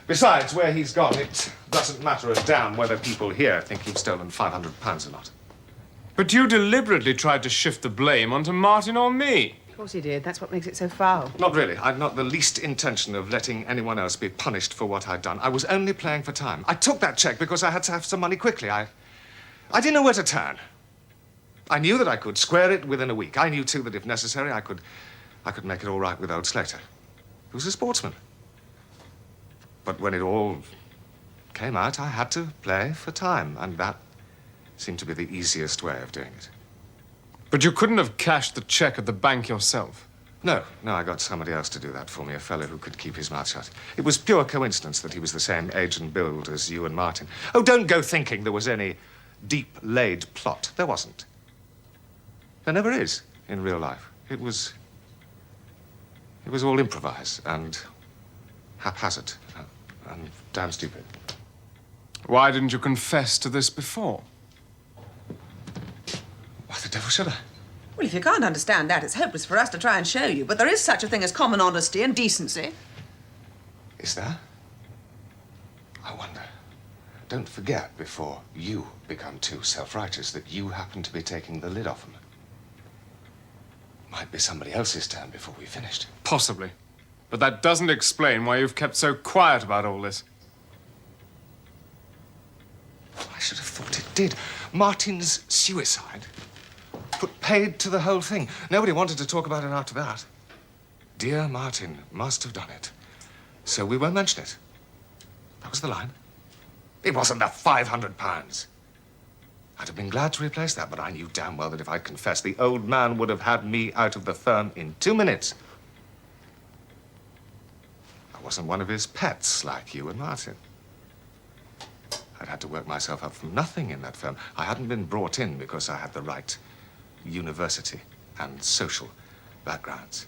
Besides, where he's gone, it doesn't matter a damn whether people here think you've stolen £500 or not. But you deliberately tried to shift the blame onto Martin or me. Of course he did. That's what makes it so foul. Not really. I've not the least intention of letting anyone else be punished for what I'd done. I was only playing for time. I took that cheque because I had to have some money quickly. I didn't know where to turn. I knew that I could square it within a week. I knew, too, that if necessary, I could make it all right with old Slater. He was a sportsman. But when it all came out, I had to play for time, and that seemed to be the easiest way of doing it. But you couldn't have cashed the cheque at the bank yourself. No, I got somebody else to do that for me, a fellow who could keep his mouth shut. It was pure coincidence that he was the same age and build as you and Martin. Oh, don't go thinking there was any deep-laid plot. There wasn't. There never is in real life. It was all improvised and haphazard and damn stupid. Why didn't you confess to this before? Why the devil should I? Well, if you can't understand that, it's hopeless for us to try and show you. But there is such a thing as common honesty and decency. Is there? I wonder. Don't forget, before you become too self-righteous, that you happen to be taking the lid off them. Might be somebody else's turn before we finished. Possibly. But that doesn't explain why you've kept so quiet about all this. I should have thought it did. Martin's suicide put paid to the whole thing. Nobody wanted to talk about it after that. Dear Martin must have done it. So we won't mention it. That was the line. It wasn't the £500. I'd have been glad to replace that, but I knew damn well that if I'd confessed, the old man would have had me out of the firm in 2 minutes. I wasn't one of his pets like you and Martin. I'd had to work myself up from nothing in that firm. I hadn't been brought in because I had the right university and social backgrounds.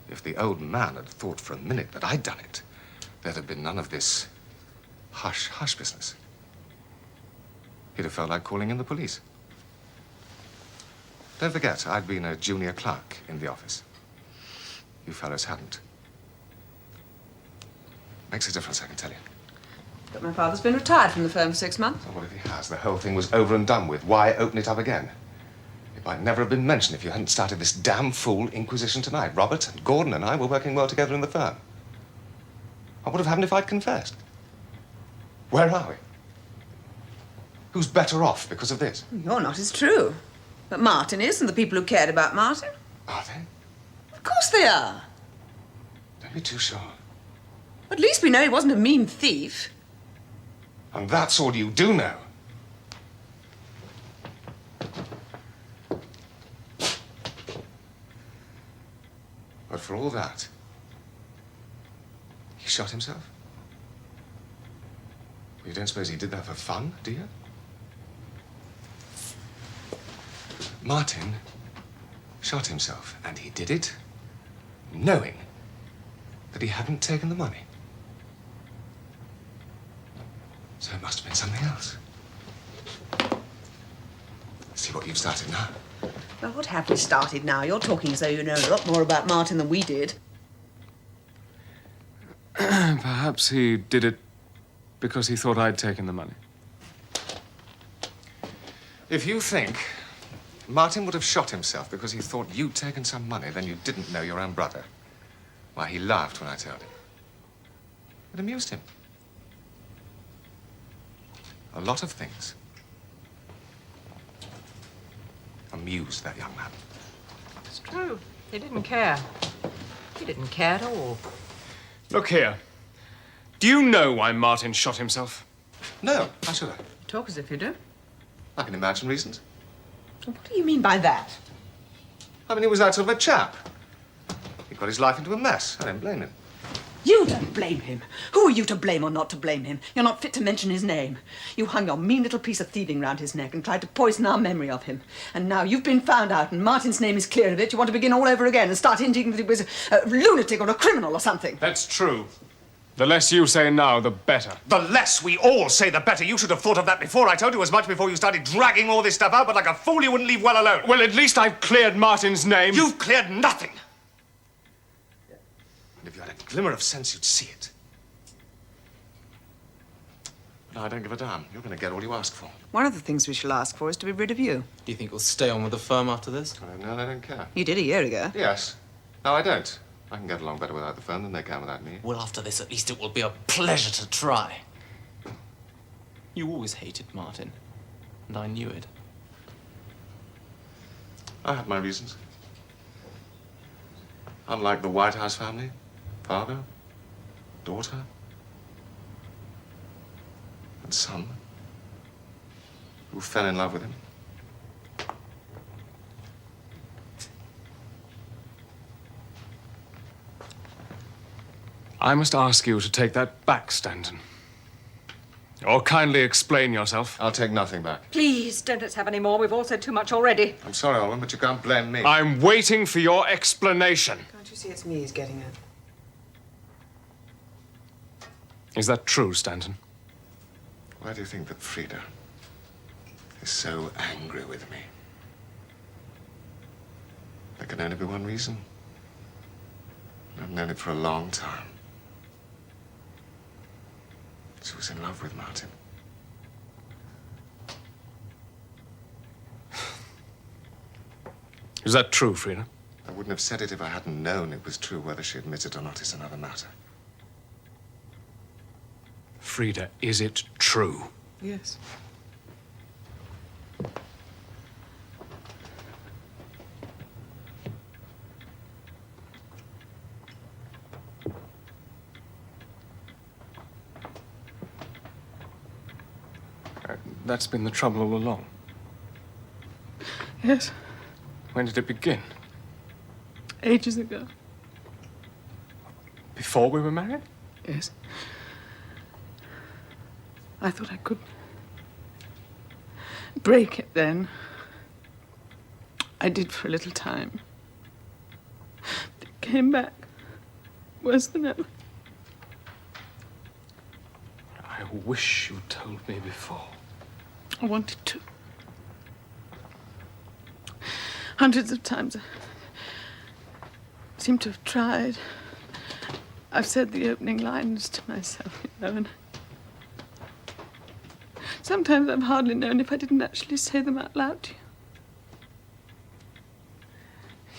If the old man had thought for a minute that I'd done it, there'd have been none of this hush-hush business. He'd have felt like calling in the police. Don't forget, I'd been a junior clerk in the office. You fellows hadn't. Makes a difference, I can tell you. But my father's been retired from the firm for 6 months. Well, what if he has? The whole thing was over and done with. Why open it up again? It might never have been mentioned if you hadn't started this damn fool inquisition tonight. Robert and Gordon and I were working well together in the firm. What would have happened if I'd confessed? Where are we? Who's better off because of this? You're not, it's true. But Martin is, and the people who cared about Martin. Are they? Of course they are. Don't be too sure. At least we know he wasn't a mean thief. And that's all you do know. But for all that, he shot himself? You don't suppose he did that for fun, do you? Martin shot himself, and he did it knowing that he hadn't taken the money. So it must have been something else. See what you've started now. Well, what have we started now? You're talking as though you know a lot more about Martin than we did. Perhaps he did it because he thought I'd taken the money. If you think Martin would have shot himself because he thought you'd taken some money, then you didn't know your own brother. Why, he laughed when I told him. It amused him. A lot of things amused that young man. It's true. He didn't care. He didn't care at all. Look here. Do you know why Martin shot himself? No, how should I? Talk as if you do. I can imagine reasons. What do you mean by that? I mean, he was that sort of a chap. He got his life into a mess. I don't blame him. You don't blame him. Who are you to blame or not to blame him? You're not fit to mention his name. You hung your mean little piece of thieving round his neck and tried to poison our memory of him. And now you've been found out and Martin's name is clear of it. You want to begin all over again and start hinting that he was a lunatic or a criminal or something. That's true. The less you say now, the better. The less we all say, the better. You should have thought of that before. I told you as much before you started dragging all this stuff out, but like a fool, you wouldn't leave well alone. Well, at least I've cleared Martin's name. You've cleared nothing. And if you had a glimmer of sense, you'd see it. No, I don't give a damn. You're going to get all you ask for. One of the things we shall ask for is to be rid of you. Do you think we'll stay on with the firm after this? I don't know, and I don't care. You did a year ago. Yes. No, I don't. I can get along better without the firm than they can without me. Well, after this, at least it will be a pleasure to try. You always hated Martin, and I knew it. I had my reasons. Unlike the White House family, father, daughter, and son, who fell in love with him. I must ask you to take that back, Stanton. Or kindly explain yourself. I'll take nothing back. Please, don't let's have any more. We've all said too much already. I'm sorry, Olwen, but you can't blame me. I'm waiting for your explanation. Can't you see it's me he's getting at? Is that true, Stanton? Why do you think that Frida is so angry with me? There can only be one reason. I've known it for a long time. She was in love with Martin. Is that true, Frida? I wouldn't have said it if I hadn't known it was true. Whether she admits it or not is another matter. Frida, is it true? Yes. That's been the trouble all along. Yes. When did it begin? Ages ago. Before we were married? Yes. I thought I could break it then. I did for a little time. But it came back worse than ever. I wish you'd told me before. I wanted to. Hundreds of times I seem to have tried. I've said the opening lines to myself, you know, and sometimes I've hardly known if I didn't actually say them out loud to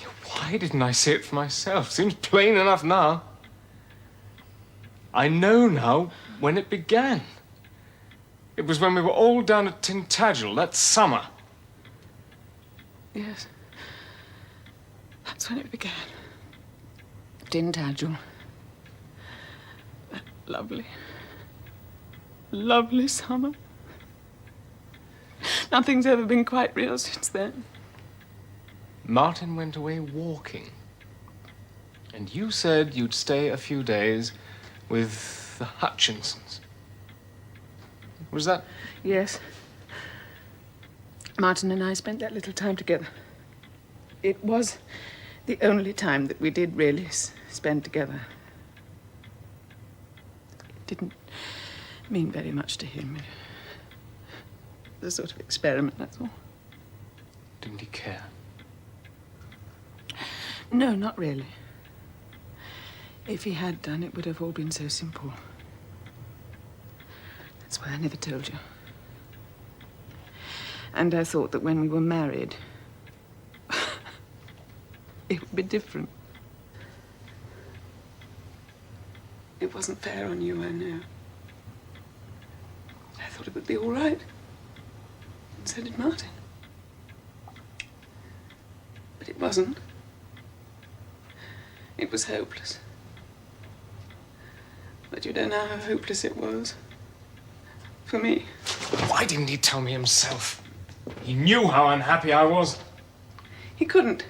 you. Why didn't I say it for myself? Seems plain enough now. I know now when it began. It was when we were all down at Tintagel that summer. Yes. That's when it began. Tintagel. That lovely, lovely summer. Nothing's ever been quite real since then. Martin went away walking. And you said you'd stay a few days with the Hutchinsons. Was that? Yes. Martin and I spent that little time together. It was the only time that we did really spend together. It didn't mean very much to him. It was a sort of experiment, that's all. Didn't he care? No, not really. If he had done, it would have all been so simple. That's why I never told you. And I thought that when we were married, it would be different. It wasn't fair on you, I know. I thought it would be all right. And so did Martin. But it wasn't. It was hopeless. But you don't know how hopeless it was. For me. Why didn't he tell me himself? He knew how unhappy I was. He couldn't.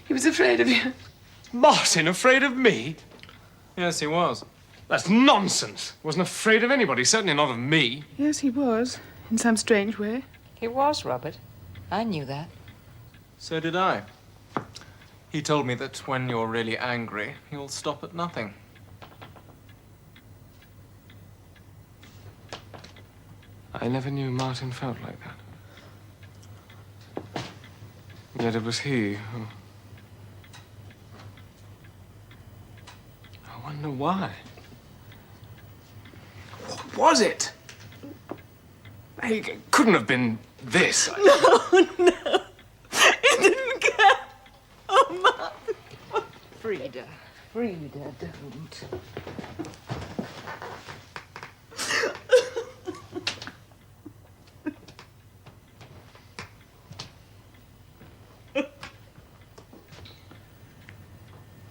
He was afraid of you. Martin, afraid of me? Yes, he was. That's nonsense. Wasn't afraid of anybody, certainly not of me. Yes, he was. In some strange way. He was, Robert. I knew that. So did I. He told me that when you're really angry, you'll stop at nothing. I never knew Martin felt like that. Yet it was he who... I wonder why. What was it? It couldn't have been this. No. He didn't care. Oh, Martin. Frida, don't.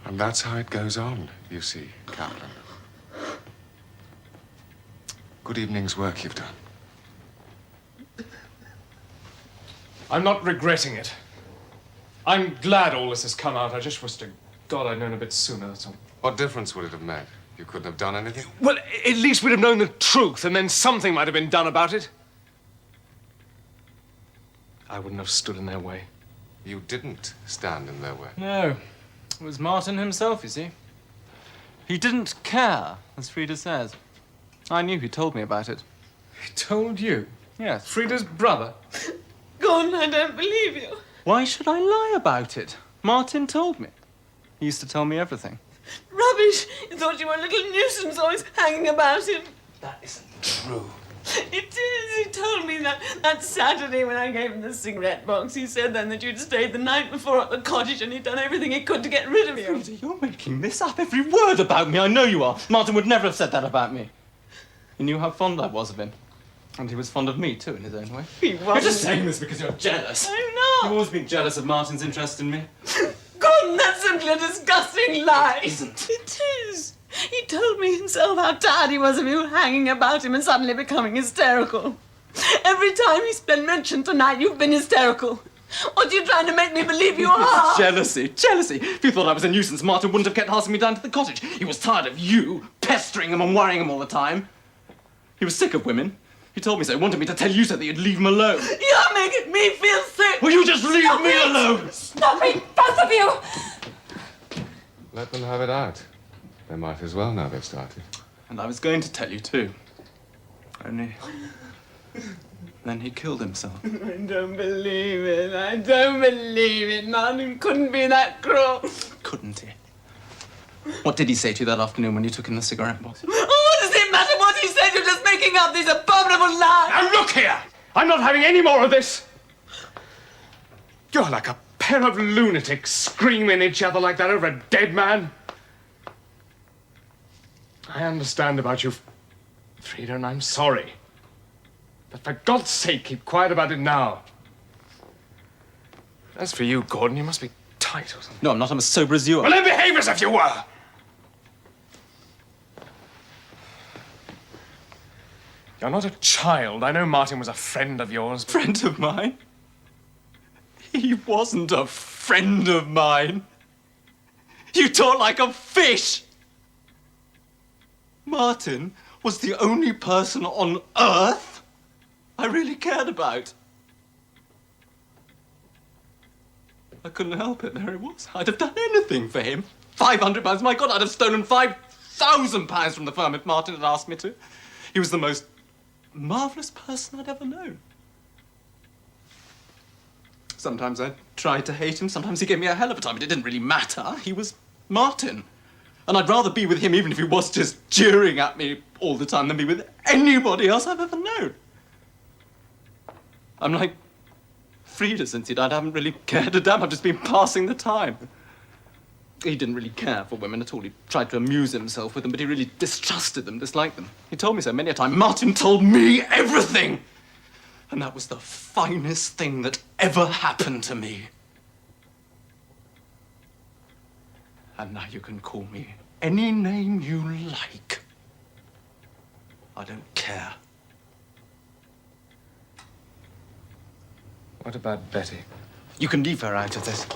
And that's how it goes on, you see, Captain. Good evening's work you've done. I'm not regretting it. I'm glad all this has come out. I just wish to God I'd known a bit sooner, that's all. What difference would it have made? You couldn't have done anything? Well, at least we'd have known the truth, and then something might have been done about it. I wouldn't have stood in their way. You didn't stand in their way. No, it was Martin himself, you see. He didn't care, as Frida says. I knew he told me about it. He told you? Yes. Frida's brother? Gone, I don't believe you. Why should I lie about it? Martin told me. He used to tell me everything. Rubbish. You thought you were a little nuisance always hanging about him. That isn't true. It is. He told me that Saturday when I gave him the cigarette box. He said then that you'd stayed the night before at the cottage and he'd done everything he could to get rid of you. Frida, you're making this up. Every word about me. I know you are. Martin would never have said that about me. He knew how fond I was of him. And he was fond of me, too, in his own way. He wasn't. You're just saying this because you're jealous. I'm not. You've always been jealous of Martin's interest in me. Gordon, that's simply a disgusting lie. It isn't. It is. He told me himself how tired he was of you hanging about him and suddenly becoming hysterical. Every time he's been mentioned tonight, you've been hysterical. What are you trying to make me believe you are? Jealousy. If you thought I was a nuisance, Martin wouldn't have kept asking me down to the cottage. He was tired of you, pestering him and worrying him all the time. He was sick of women. He told me so. He wanted me to tell you so that you'd leave him alone. You're making me feel sick. Will you just leave me alone? Stop it, both of you! Let them have it out. They might as well now they've started. And I was going to tell you too. Only... then he killed himself. I don't believe it. I don't believe it. Martin couldn't be that cruel. Couldn't he? What did he say to you that afternoon when you took in the cigarette box? Oh, what does it matter what he said? You're just making up these abominable lies. Now look here! I'm not having any more of this! You're like a pair of lunatics screaming at each other like that over a dead man. I understand about you, Frida, and I'm sorry. But for God's sake, keep quiet about it now. As for you, Gordon, you must be tight or something. No, I'm not. I'm as sober as you are. Well, then behave as if you were! You're not a child. I know Martin was a friend of yours. Friend of mine? He wasn't a friend of mine. You talk like a fish. Martin was the only person on earth I really cared about. I couldn't help it. There he was. I'd have done anything for him. £500. My God, I'd have stolen £5,000 from the firm if Martin had asked me to. He was the most marvellous person I'd ever known. Sometimes I tried to hate him. Sometimes he gave me a hell of a time, but it didn't really matter. He was Martin. And I'd rather be with him, even if he was just jeering at me all the time, than be with anybody else I've ever known. I'm like Frida since he died. I haven't really cared a damn. I've just been passing the time. He didn't really care for women at all. He tried to amuse himself with them, but he really distrusted them, disliked them. He told me so many a time. Martin told me everything! And that was the finest thing that ever happened to me. And now you can call me any name you like. I don't care. What about Betty? You can leave her out of this.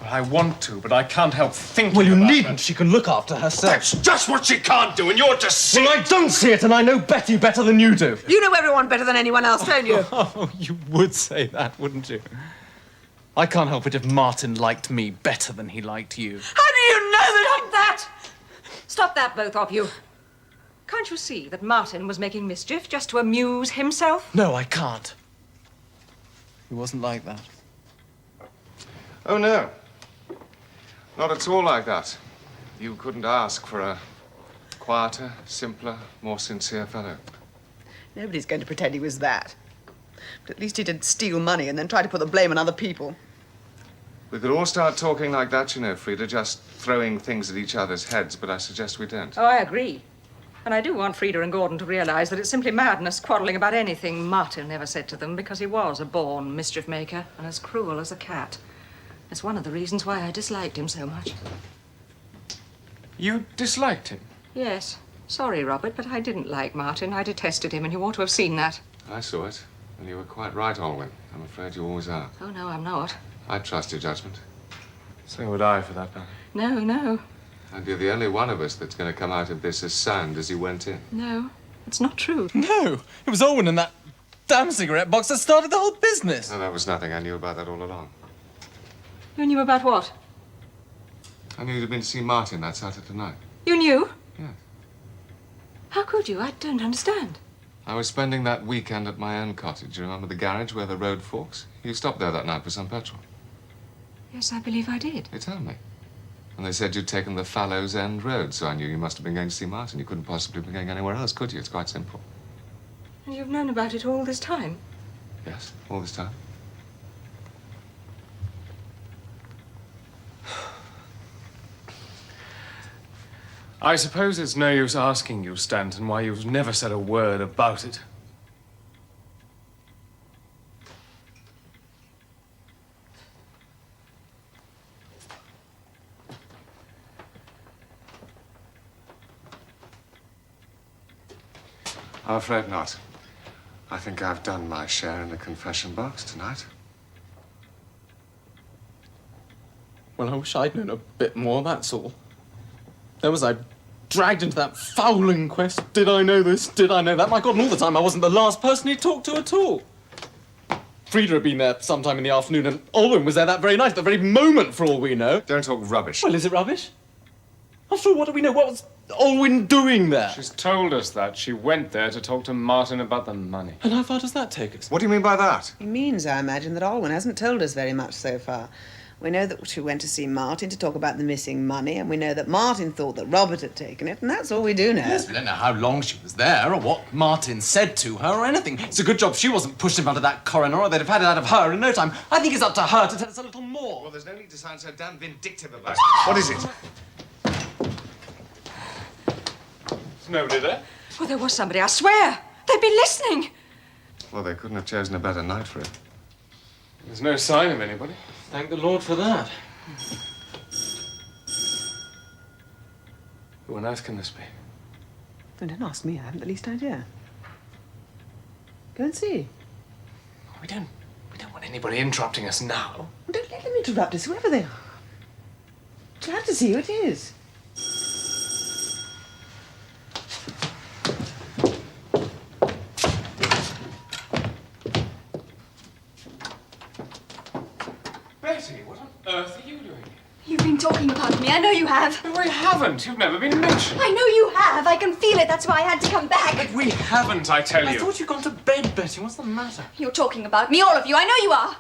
Well, I want to, but I can't help thinking Well, you about needn't. her. She can look after herself. That's just what she can't do, and you're just sick. Well, I don't see it, and I know Betty better than you do. You know everyone better than anyone else, don't you? Oh, you would say that, wouldn't you? I can't help it if Martin liked me better than he liked you. How do you know that? Stop that! Stop that, both of you. Can't you see that Martin was making mischief just to amuse himself? No, I can't. He wasn't like that. Oh, no. Not at all like that. You couldn't ask for a quieter, simpler, more sincere fellow. Nobody's going to pretend he was that. But at least he didn't steal money and then try to put the blame on other people. We could all start talking like that, you know, Frida, just throwing things at each other's heads, but I suggest we don't. Oh, I agree. And I do want Frida and Gordon to realize that it's simply madness quarreling about anything Martin ever said to them, because he was a born mischief maker and as cruel as a cat. It's one of the reasons why I disliked him so much. You disliked him? Yes. Sorry, Robert, but I didn't like Martin. I detested him, and you ought to have seen that. I saw it, and you were quite right, Alwyn. I'm afraid you always are. Oh, no, I'm not. I trust your judgment. So would I, for that matter. No, no, And you're the only one of us that's going to come out of this as sound as you went in. no. It's not true. No, it was Owen and that damn cigarette box that started the whole business. No, that was nothing. I knew about that all along. You knew about what? I knew you'd been to see Martin that Saturday night. You knew? Yes. How could you? I don't understand. I was spending that weekend at my own cottage. You remember the garage where the road forks? You stopped there that night for some petrol. Yes, I believe I did. They told me. And they said you'd taken the Fallows End Road, so I knew you must have been going to see Martin. You couldn't possibly be going anywhere else, could you? It's quite simple. And you've known about it all this time? Yes, all this time. I suppose it's no use asking you, Stanton, why you've never said a word about it. I'm afraid not. I think I've done my share in the confession box tonight. Well, I wish I'd known a bit more, that's all. There was I dragged into that foul inquest. Did I know this? Did I know that? My God, and all the time I wasn't the last person he talked to at all. Frida had been there sometime in the afternoon, and Alwyn was there that very night, at the very moment, for all we know. Don't talk rubbish. Well, is it rubbish? After all, what do we know? What was Alwyn doing there? She's told us that. She went there to talk to Martin about the money. And how far does that take us? What do you mean by that? He means, I imagine, that Alwyn hasn't told us very much so far. We know that she went to see Martin to talk about the missing money, and we know that Martin thought that Robert had taken it, and that's all we do know. Yes, we don't know how long she was there, or what Martin said to her, or anything. It's a good job she wasn't pushed in front of that coroner, or they'd have had it out of her in no time. I think it's up to her to tell us a little more. Well, there's no need to sound so damn vindictive about it. What is it? There's nobody there. Well, there was somebody, I swear. They'd be listening. Well, they couldn't have chosen a better night for it. There's no sign of anybody. Thank the Lord for that. Who on earth can this be? Oh, don't ask me, I haven't the least idea. Go and see. We don't want anybody interrupting us now. Well, don't let them interrupt us, whoever they are. Glad to see who it is. Betty, what on earth are you doing here? You've been talking about me. I know you have. No, we haven't. You've never been mentioned. I know you have. I can feel it. That's why I had to come back. We haven't, I tell I you. thought you'd gone to bed, Betty. What's the matter? You're talking about me, all of you. I know you are.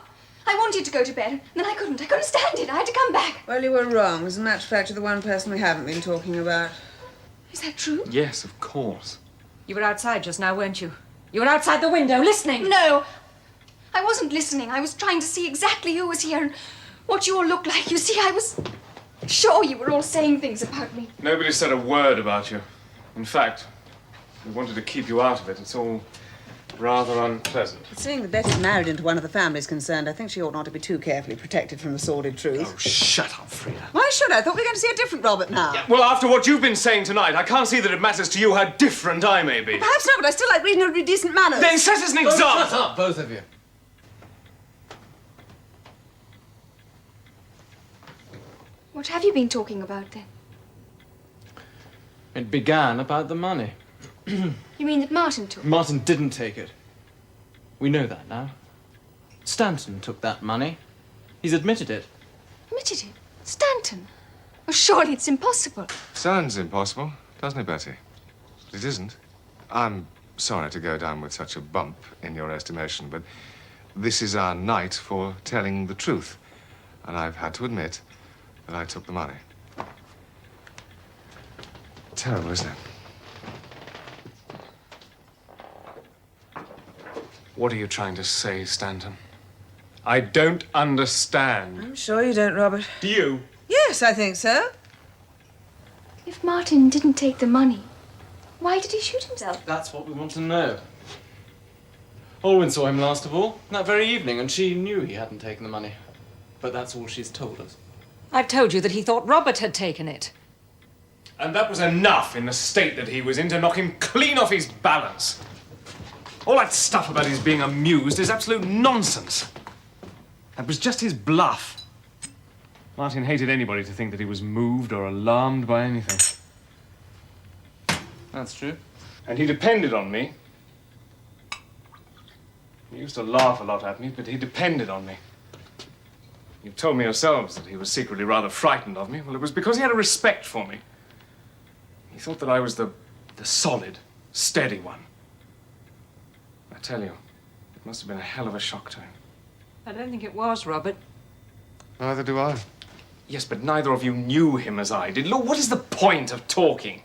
I wanted to go to bed, then I couldn't. I couldn't stand it. I had to come back. Well, you were wrong. As a matter of fact, you're the one person we haven't been talking about. Is that true? Yes, of course. You were outside just now, weren't you? You were outside the window, listening. No. I wasn't listening. I was trying to see exactly who was here and what you all looked like. You see, I was... Sure, you were all saying things about me. Nobody said a word about you. In fact, we wanted to keep you out of it. It's all rather unpleasant. Seeing that Betty's married into one of the families concerned, I think she ought not to be too carefully protected from the sordid truth. Oh, shut up, Frida. Why should I? I thought we were going to see a different Robert now. Yeah, well, after what you've been saying tonight, I can't see that it matters to you how different I may be. Perhaps not, but I still like reasonably decent manners. Then set us an example! Shut up, both of you. What have you been talking about then? It began about the money. You mean that Martin took it? Martin didn't take it. We know that now. Stanton took that money. He's admitted it. Admitted it? Stanton? Oh, surely it's impossible. Sounds impossible, doesn't it, Betty? It isn't. I'm sorry to go down with such a bump in your estimation, but this is our night for telling the truth. And I've had to admit that I took the money. Terrible, isn't it? What are you trying to say, Stanton? I don't understand. I'm sure you don't, Robert. Do you? Yes, I think so. If Martin didn't take the money, why did he shoot himself? That's what we want to know. Alwyn saw him last of all, that very evening, and she knew he hadn't taken the money. But that's all she's told us. I've told you that he thought Robert had taken it. And that was enough in the state that he was in to knock him clean off his balance. All that stuff about his being amused is absolute nonsense. That was just his bluff. Martin hated anybody to think that he was moved or alarmed by anything. That's true. And he depended on me. He used to laugh a lot at me, but he depended on me. You've told me yourselves that he was secretly rather frightened of me. Well, it was because he had a respect for me. He thought that I was the solid, steady one. I tell you, it must have been a hell of a shock to him. I don't think it was, Robert. Neither do I. Yes, but neither of you knew him as I did. Look, what is the point of talking?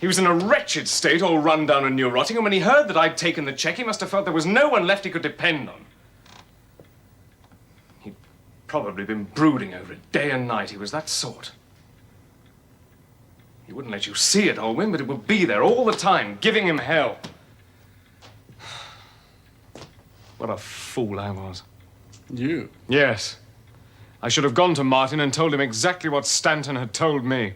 He was in a wretched state, all run down and neurotic, and when he heard that I'd taken the check, he must have felt there was no one left he could depend on. He'd probably been brooding over it day and night. He was that sort. He wouldn't let you see it, Olwyn, but it would be there all the time, giving him hell. What a fool I was. You? Yes. I should have gone to Martin and told him exactly what Stanton had told me.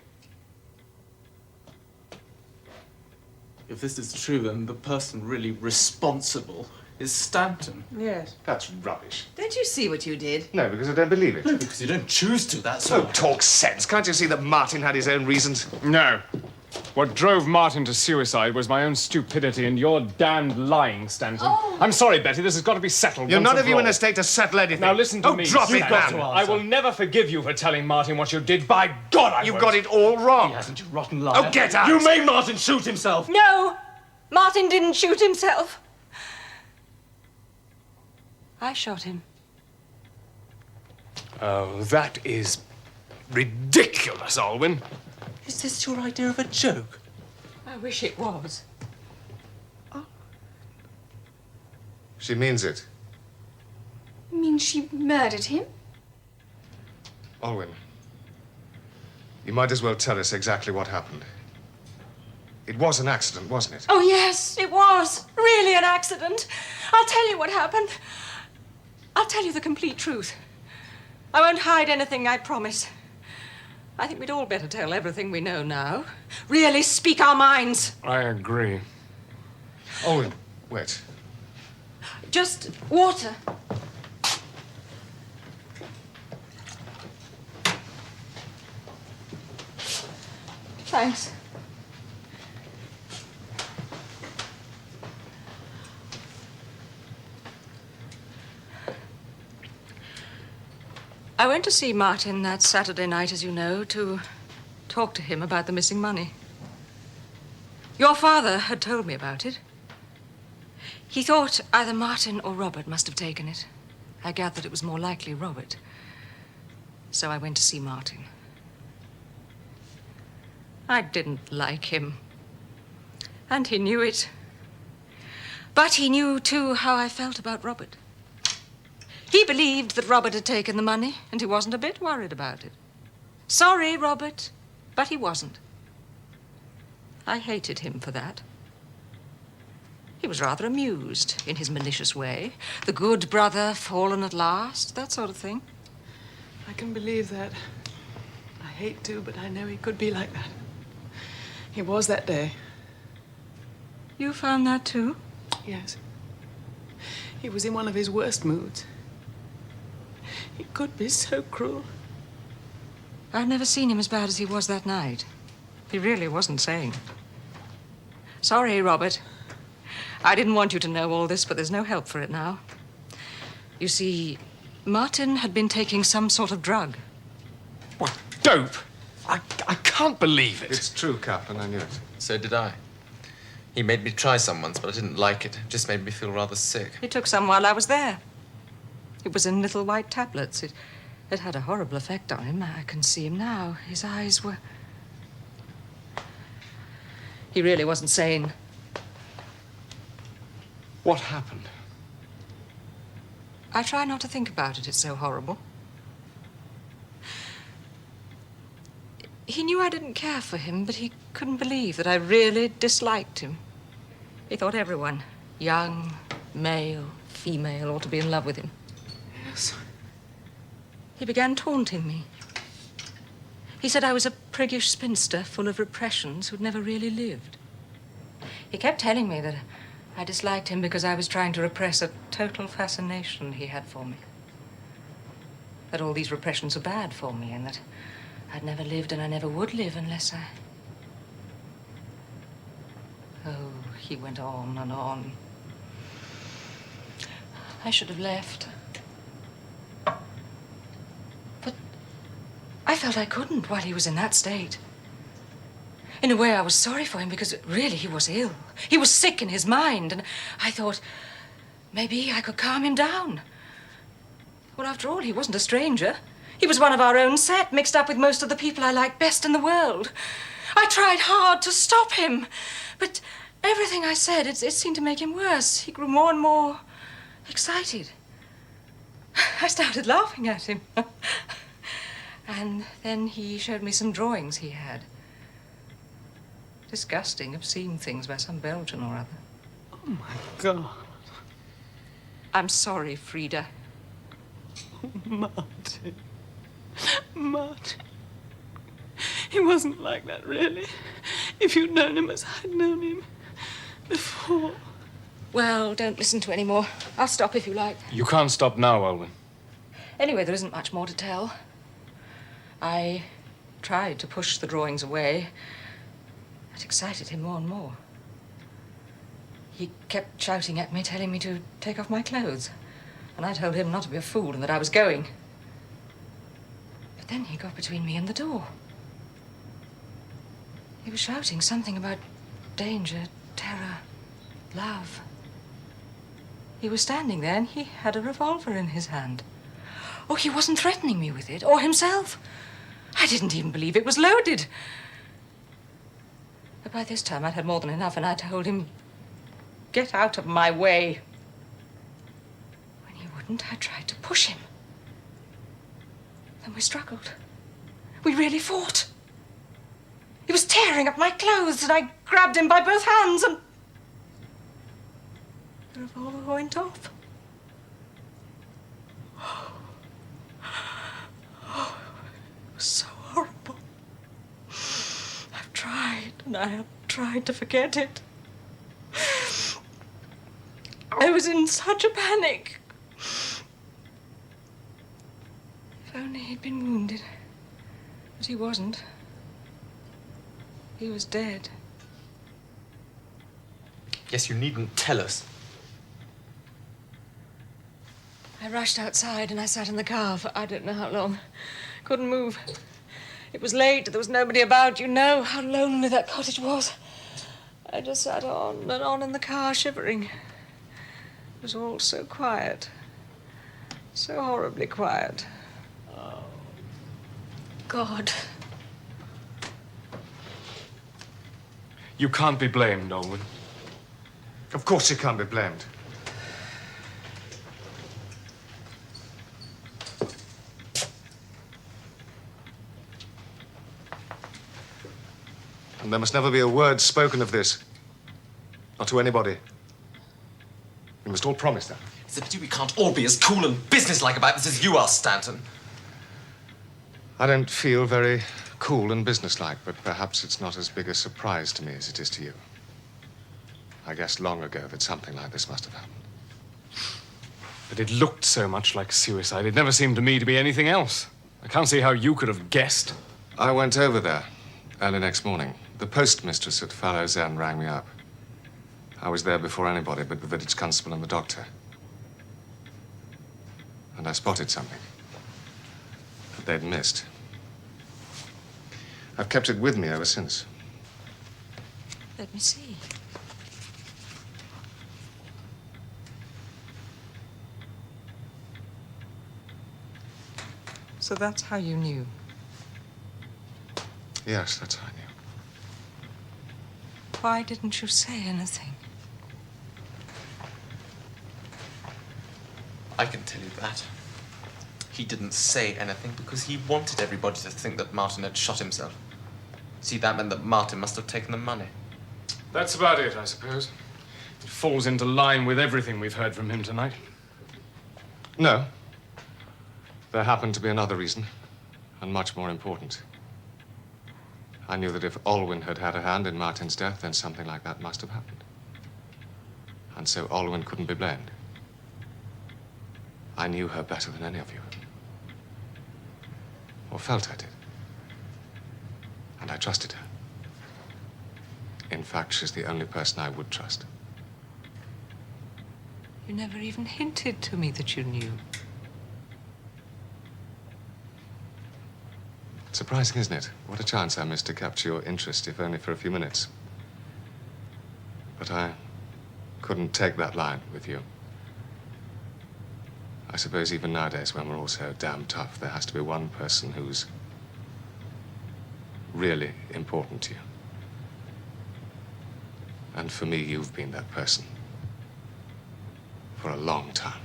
If this is true, then the person really responsible is Stanton. Yes. That's rubbish. Don't you see what you did? No, because I don't believe it. No, because you don't choose to, that's Oh, all. talk sense. Can't you see that Martin had his own reasons? No. What drove Martin to suicide was my own stupidity and your damned lying, Stanton. Oh. I'm sorry, Betty, this has got to be settled You're once none and of you for in a all. state to settle anything. Now listen to me. Drop it, You've got man. to I will never forgive you for telling Martin what you did. By God, I You've won't. got it all wrong. He hasn't, you rotten liar. Oh, get out. You made Martin shoot himself. No! Martin didn't shoot himself. I shot him. Oh, that is ridiculous, Olwyn. Is this your idea of a joke? I wish it was. She means it. You mean she murdered him? Olwyn, you might as well tell us exactly what happened. It was an accident, wasn't it? Oh, yes, it was. Really an accident. I'll tell you what happened. I'll tell you the complete truth. I won't hide anything, I promise. I think we'd all better tell everything we know now. Really speak our minds. I agree. Olwyn, wait. Just water. Thanks. I went to see Martin that Saturday night, as you know, to talk to him about the missing money. Your father had told me about it. He thought either Martin or Robert must have taken it. I gathered it was more likely Robert. So I went to see Martin. I didn't like him. And he knew it. But he knew, too, how I felt about Robert. He believed that Robert had taken the money, and he wasn't a bit worried about it. Sorry, Robert, but he wasn't. I hated him for that. He was rather amused in his malicious way. The good brother fallen at last, that sort of thing. I can believe that. I hate to, but I know he could be like that. He was that day. You found that too? Yes. He was in one of his worst moods. He could be so cruel. I've never seen him as bad as he was that night. He really wasn't sane. Sorry, Robert. I didn't want you to know all this, but there's no help for it now. You see, Martin had been taking some sort of drug. What, dope? I can't believe it. It's true, Captain. I knew it. So did I. He made me try some once, but I didn't like it. It just made me feel rather sick. He took some while I was there. It was in little white tablets. It had a horrible effect on him. I can see him now. His eyes were... He really wasn't sane. What happened? I try not to think about it. It's so horrible. He knew I didn't care for him, but he couldn't believe that I really disliked him. He thought everyone, young, male, female, ought to be in love with him. Yes. He began taunting me. He said I was a priggish spinster full of repressions who'd never really lived. He kept telling me that I disliked him because I was trying to repress a total fascination he had for me. That all these repressions were bad for me, and that I'd never lived and I never would live unless I... Oh, he went on and on. I should have left. But I felt I couldn't while he was in that state. In a way, I was sorry for him because really he was ill. He was sick in his mind, and I thought maybe I could calm him down. Well, after all, he wasn't a stranger. He was one of our own set, mixed up with most of the people I like best in the world. I tried hard to stop him, but everything I said, it seemed to make him worse. He grew more and more excited. I started laughing at him. And then he showed me some drawings he had. Disgusting, obscene things by some Belgian or other. Oh, my God. I'm sorry, Frida. Martin. Martin. He wasn't like that, really. If you'd known him as I'd known him before. Well, don't listen to any more. I'll stop if you like. You can't stop now, Olwen. Anyway, there isn't much more to tell. I tried to push the drawings away. It excited him more and more. He kept shouting at me, telling me to take off my clothes. And I told him not to be a fool and that I was going. But then he got between me and the door. He was shouting something about danger, terror, love. He was standing there and he had a revolver in his hand. Oh, he wasn't threatening me with it, or himself. I didn't even believe it was loaded. But by this time I'd had more than enough, and I told him, get out of my way. When he wouldn't, I tried to push him. Then we struggled. We really fought. He was tearing up my clothes, and I grabbed him by both hands, and the revolver went off. Oh, it was so horrible. I've tried, and I have tried to forget it. I was in such a panic. If only he'd been wounded. But he wasn't. He was dead. Yes, you needn't tell us. I rushed outside and I sat in the car for I don't know how long. Couldn't move. It was late, there was nobody about. You know how lonely that cottage was. I just sat on and on in the car, shivering. It was all so quiet. So horribly quiet. Oh, God. You can't be blamed, Olwen. Of course you can't be blamed. And there must never be a word spoken of this. Not to anybody. We must all promise that. It's a pity we can't all be as cool and businesslike about this as you are, Stanton. I don't feel very cool and businesslike, but perhaps it's not as big a surprise to me as it is to you. I guessed long ago that something like this must have happened. But it looked so much like suicide. It never seemed to me to be anything else. I can't see how you could have guessed. I went over there early next morning. The postmistress at Fallow's End rang me up. I was there before anybody but the village constable and the doctor. And I spotted something that they'd missed. I've kept it with me ever since. Let me see. So that's how you knew? Yes, that's how I knew. Why didn't you say anything? I can tell you that. He didn't say anything because he wanted everybody to think that Martin had shot himself. See, that meant that Martin must have taken the money. That's about it, I suppose. It falls into line with everything we've heard from him tonight. No. There happened to be another reason, and much more important. I knew that if Olwyn had had a hand in Martin's death, then something like that must have happened. And so Olwyn couldn't be blamed. I knew her better than any of you. Or felt I did. And I trusted her. In fact, she's the only person I would trust. You never even hinted to me that you knew. Surprising, isn't it? What a chance I missed to capture your interest, if only for a few minutes. But I couldn't take that line with you. I suppose even nowadays, when we're all so damn tough, there has to be one person who's really important to you. And for me, you've been that person. For a long time.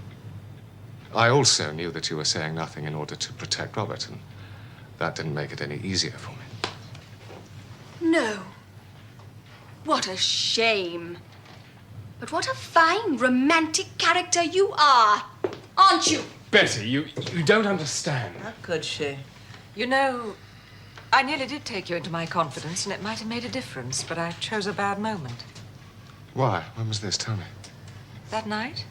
I also knew that you were saying nothing in order to protect Robert, and that didn't make it any easier for me. No. What a shame. But what a fine, romantic character you are, aren't you? Betty, you don't understand. How could she? You know, I nearly did take you into my confidence, and it might have made a difference, but I chose a bad moment. Why? When was this? Tell me. That night?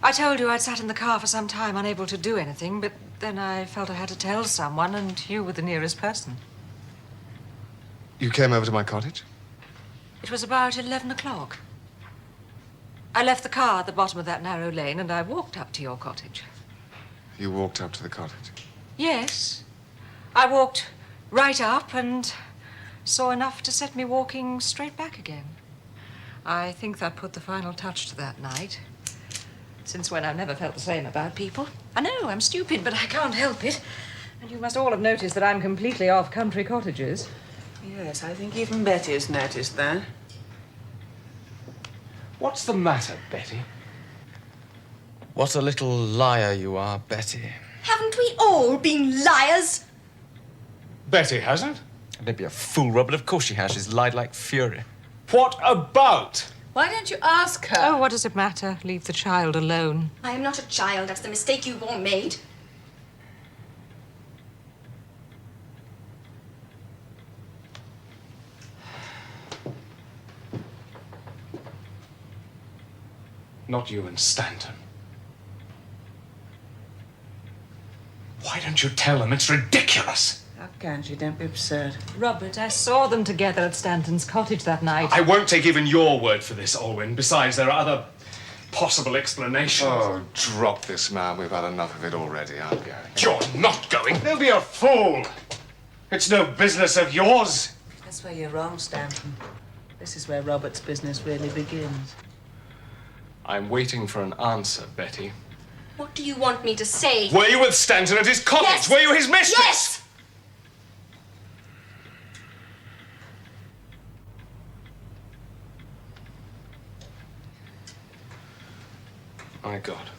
I told you I'd sat in the car for some time, unable to do anything, but then I felt I had to tell someone, and you were the nearest person. You came over to my cottage? It was about 11 o'clock. I left the car at the bottom of that narrow lane, and I walked up to your cottage. You walked up to the cottage? Yes. I walked right up and saw enough to set me walking straight back again. I think that put the final touch to that night. Since when I've never felt the same about people. I know, I'm stupid, but I can't help it. And you must all have noticed that I'm completely off country cottages. Yes, I think even Betty has noticed that. What's the matter, Betty? What a little liar you are, Betty. Haven't we all been liars? Betty hasn't. Maybe a fool, Robert. Of course she has. She's lied like fury. What about? Why don't you ask her? Oh, what does it matter? Leave the child alone. I am not a child. That's the mistake you've all made. Not you and Stanton. Why don't you tell them? It's ridiculous. How can she? Don't be absurd. Robert, I saw them together at Stanton's cottage that night. I won't take even your word for this, Olwyn. Besides, there are other possible explanations. Oh, drop this, man. We've had enough of it already. I'm going. You're not going. They'll be a fool. It's no business of yours. That's where you're wrong, Stanton. This is where Robert's business really begins. I'm waiting for an answer, Betty. What do you want me to say? Were you with Stanton at his cottage? Yes. Were you his mistress? Yes! My God.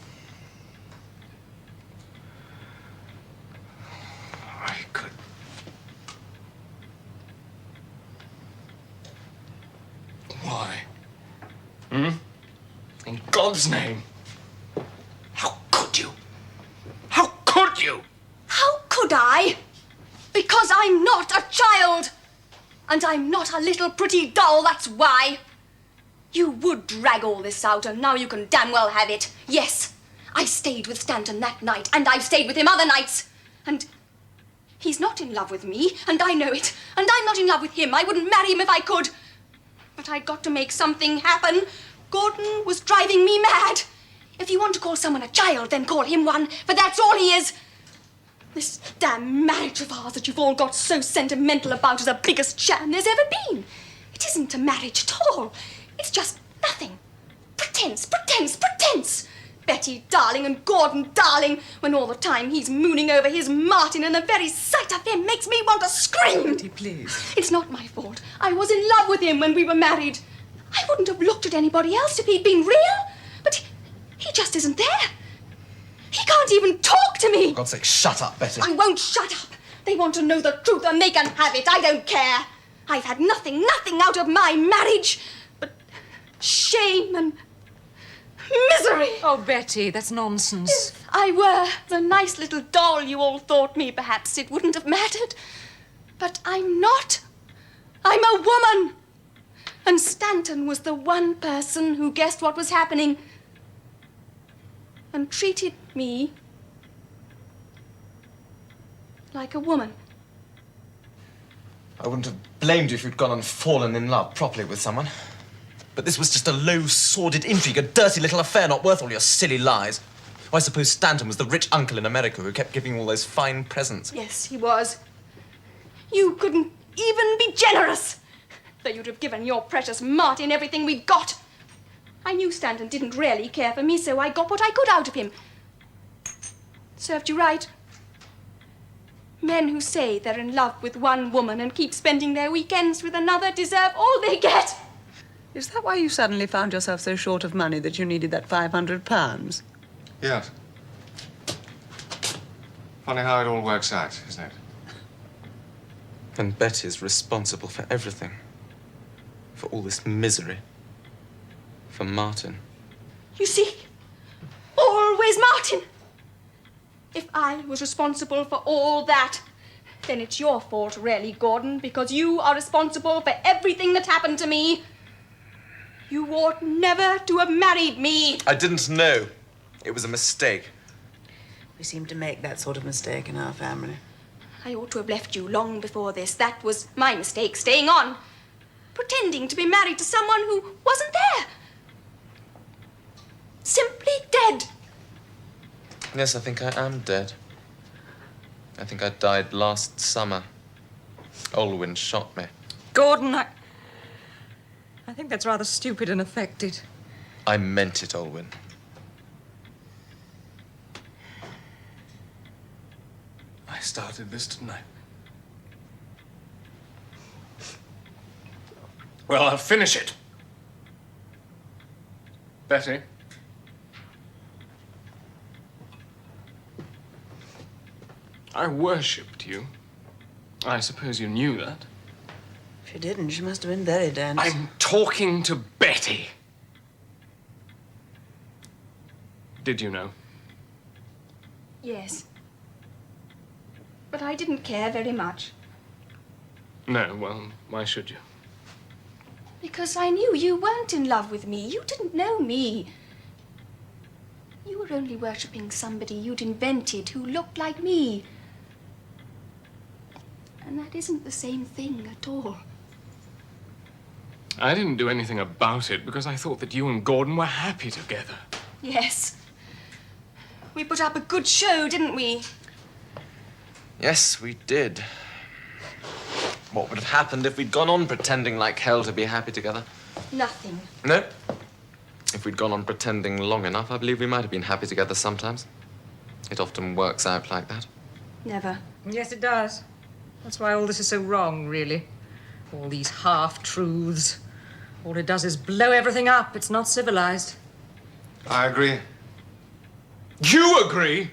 God's name? How could you? How could you? How could I? Because I'm not a child. And I'm not a little pretty doll, that's why. You would drag all this out, and now you can damn well have it. Yes, I stayed with Stanton that night, and I've stayed with him other nights. And he's not in love with me, and I know it. And I'm not in love with him. I wouldn't marry him if I could. But I'd got to make something happen. Gordon was driving me mad. If you want to call someone a child, then call him one, for that's all he is. This damn marriage of ours that you've all got so sentimental about is the biggest sham there's ever been. It isn't a marriage at all. It's just nothing. Pretense, pretense, pretense. Betty darling and Gordon darling, when all the time he's mooning over his Martin, and the very sight of him makes me want to scream. Betty, please. It's not my fault. I was in love with him when we were married. I wouldn't have looked at anybody else if he'd been real. But he just isn't there. He can't even talk to me. For God's sake, shut up, Betty. I won't shut up. They want to know the truth and they can have it. I don't care. I've had nothing out of my marriage but shame and misery. Oh, Betty, that's nonsense. If I were the nice little doll you all thought me, perhaps it wouldn't have mattered. But I'm not. I'm a woman. And Stanton was the one person who guessed what was happening and treated me like a woman. I wouldn't have blamed you if you'd gone and fallen in love properly with someone. But this was just a low, sordid intrigue, a dirty little affair not worth all your silly lies. Oh, I suppose Stanton was the rich uncle in America who kept giving you all those fine presents. Yes, he was. You couldn't even be generous, though you'd have given your precious Martin everything we'd got. I knew Stanton didn't really care for me, so I got what I could out of him. Served you right. Men who say they're in love with one woman and keep spending their weekends with another deserve all they get. Is that why you suddenly found yourself so short of money that you needed that £500? Yes. Funny how it all works out, isn't it? And Betty's responsible for everything. For all this misery. For Martin. You see? Always Martin. If I was responsible for all that, then it's your fault, really, Gordon, because you are responsible for everything that happened to me. You ought never to have married me. I didn't know. It was a mistake. We seem to make that sort of mistake in our family. I ought to have left you long before this. That was my mistake, staying on. Pretending to be married to someone who wasn't there. Simply dead. Yes, I think I am dead. I think I died last summer. Olwyn shot me. Gordon, I think that's rather stupid and affected. I meant it, Olwyn. I started this tonight. Well, I'll finish it. Betty. I worshipped you. I suppose you knew that. If you didn't, she must have been very dense. I'm talking to Betty. Did you know? Yes. But I didn't care very much. No, well, why should you? Because I knew you weren't in love with me. You didn't know me. You were only worshipping somebody you'd invented who looked like me. And that isn't the same thing at all. I didn't do anything about it because I thought that you and Gordon were happy together. Yes. We put up a good show, didn't we? Yes, we did. What would have happened if we'd gone on pretending like hell to be happy together? Nothing. No. If we'd gone on pretending long enough, I believe we might have been happy together sometimes. It often works out like that. Never. Yes, it does. That's why all this is so wrong, really. All these half-truths. All it does is blow everything up. It's not civilized. I agree. You agree?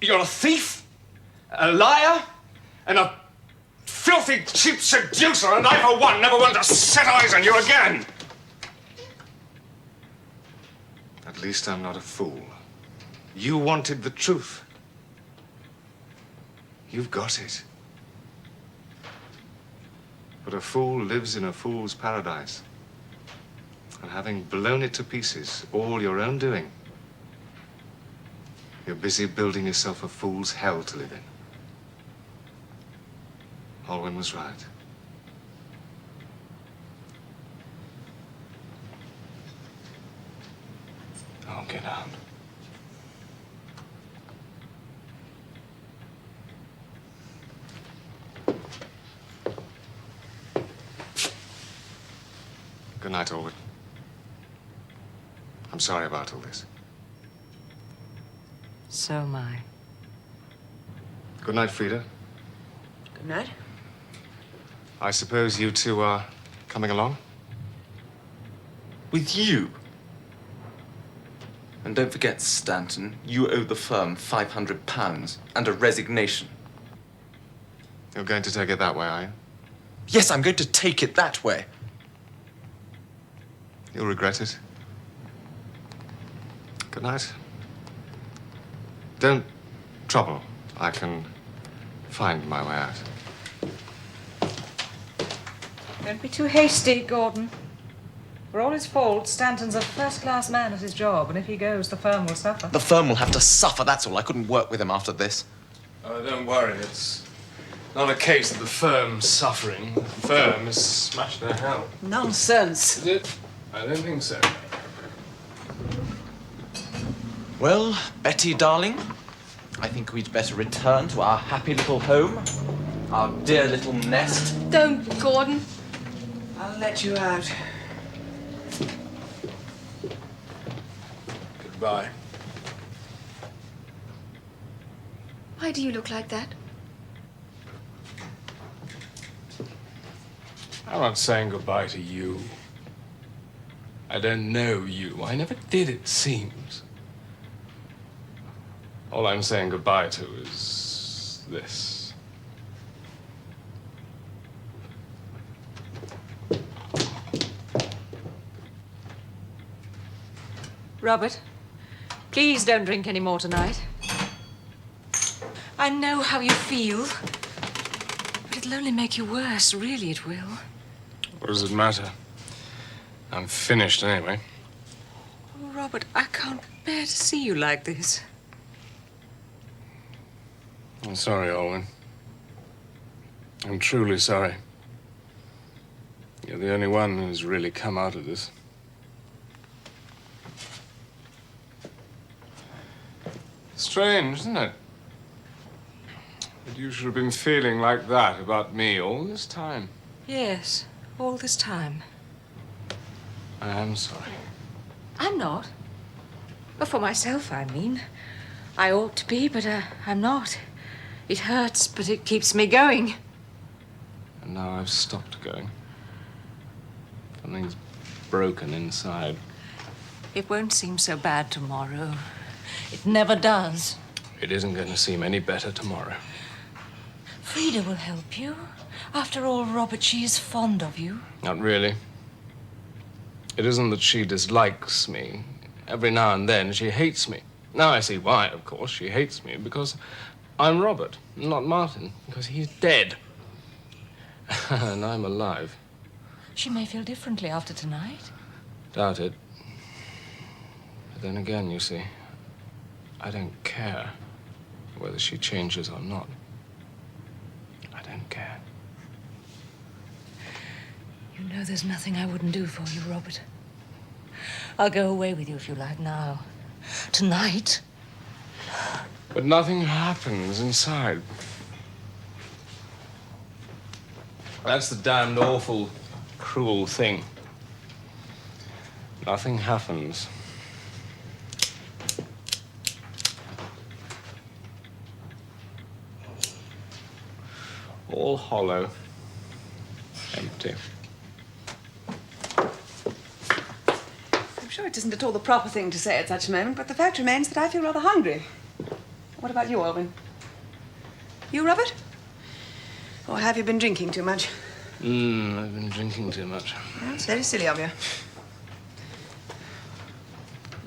You're a thief, a liar, and a filthy, cheap seducer, and I, for one, never want to set eyes on you again. At least I'm not a fool. You wanted the truth. You've got it. But a fool lives in a fool's paradise. And having blown it to pieces, all your own doing, you're busy building yourself a fool's hell to live in. Alwyn was right. I'll get out. Good night, Alwyn. I'm sorry about all this. So am I. Good night, Frida. Good night. I suppose you two are coming along? With you? And don't forget, Stanton, you owe the firm £500 and a resignation. You're going to take it that way, are you? Yes, I'm going to take it that way. You'll regret it. Good night. Don't trouble. I can find my way out. Don't be too hasty, Gordon. For all his faults, Stanton's a first-class man at his job, and if he goes, the firm will suffer. The firm will have to suffer, that's all. I couldn't work with him after this. Oh, don't worry. It's not a case of the firm's suffering. The firm is smashed to hell. Nonsense. Is it? I don't think so. Well, Betty, darling, I think we'd better return to our happy little home, our dear little nest. Don't, Gordon. I'll let you out. Goodbye. Why do you look like that? I'm not saying goodbye to you. I don't know you. I never did, it seems. All I'm saying goodbye to is this. Robert, please don't drink any more tonight. I know how you feel, but it'll only make you worse. Really, it will. What does it matter? I'm finished anyway. Oh, Robert, I can't bear to see you like this. I'm sorry, Alwyn. I'm truly sorry. You're the only one who's really come out of this. Strange, isn't it? That you should have been feeling like that about me all this time. Yes, all this time. I am sorry. I'm not. Well, for myself, I mean. I ought to be, but I'm not. It hurts, but it keeps me going. And now I've stopped going. Something's broken inside. It won't seem so bad tomorrow. It never does. It isn't going to seem any better tomorrow. Frida will help you. After all, Robert, she is fond of you. Not really. It isn't that she dislikes me. Every now and then she hates me. Now I see why, of course. She hates me because I'm Robert, not Martin, because he's dead. And I'm alive. She may feel differently after tonight. Doubt it. But then again, you see, I don't care whether she changes or not. I don't care. You know there's nothing I wouldn't do for you, Robert. I'll go away with you if you like now. Tonight. But nothing happens inside. That's the damned awful, cruel thing. Nothing happens. All hollow. Empty. I'm sure it isn't at all the proper thing to say at such a moment, but the fact remains that I feel rather hungry. What about you, Alwyn? You, Robert? Or have you been drinking too much? I've been drinking too much. Well, it's very silly of you.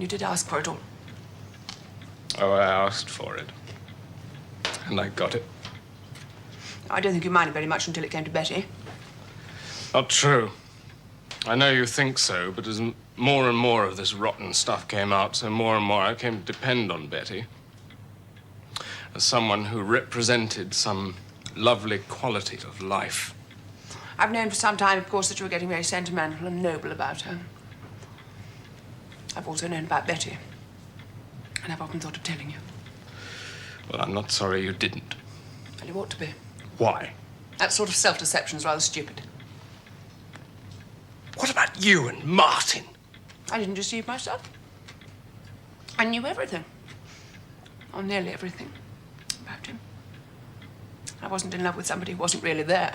You did ask for it all. Oh, I asked for it. And I got it. I don't think you minded very much until it came to Betty. Not true. I know you think so, but as more and more of this rotten stuff came out, so more and more I came to depend on Betty as someone who represented some lovely quality of life. I've known for some time, of course, that you were getting very sentimental and noble about her. I've also known about Betty. And I've often thought of telling you. Well, I'm not sorry you didn't. Well, you ought to be. Why? That sort of self-deception is rather stupid. What about you and Martin? I didn't deceive myself. I knew everything. Or nearly everything about him. I wasn't in love with somebody who wasn't really there.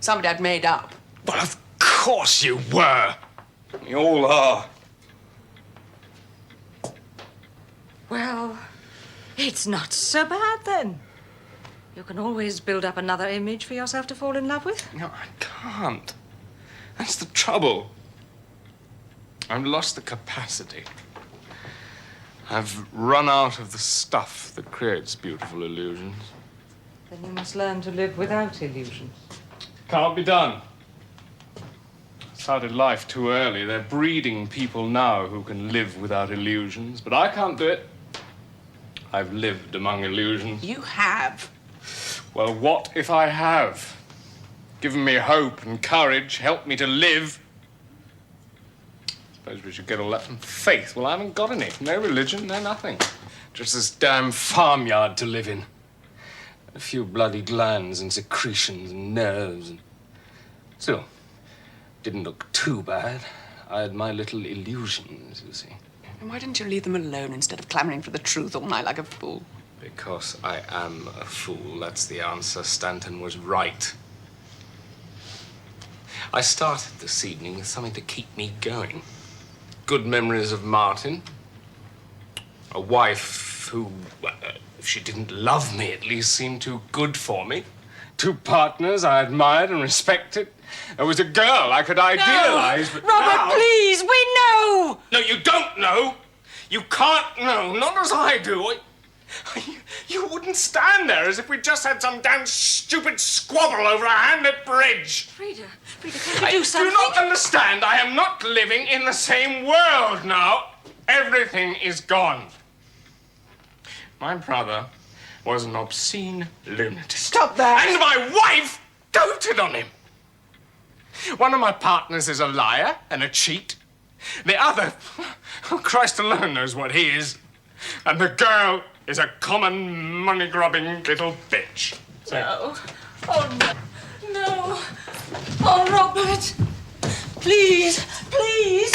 Somebody I'd made up. Well, of course you were. You all are. Well, it's not so bad then. You can always build up another image for yourself to fall in love with. No, I can't. That's the trouble. I've lost the capacity. I've run out of the stuff that creates beautiful illusions. Then you must learn to live without illusions. Can't be done. Started life too early. They're breeding people now who can live without illusions, but I can't do it. I've lived among illusions. You have. Well, what if I have? Given me hope and courage, helped me to live. Suppose we should get all that from faith. Well, I haven't got any. No religion, no nothing. Just this damn farmyard to live in. A few bloody glands and secretions and nerves and... Still, didn't look too bad. I had my little illusions, you see. And why didn't you leave them alone instead of clamoring for the truth all night like a fool? Because I am a fool. That's the answer. Stanton was right. I started this evening with something to keep me going. Good memories of Martin. A wife who, if she didn't love me, at least seemed too good for me. Two partners I admired and respected. There was a girl I could idealize, but Robert, now... please, we know! No, you don't know. You can't know, not as I do. You wouldn't stand there as if we just had some damn stupid squabble over a hand at bridge. Frida, can't you do something? Do not understand. I am not living in the same world now. Everything is gone. My brother was an obscene lunatic. Stop that! And my wife doted on him. One of my partners is a liar and a cheat. The other, oh, Christ alone knows what he is. And the girl is a common, money-grubbing little bitch. So... No. Oh, no. No. Oh, Robert. Please, please.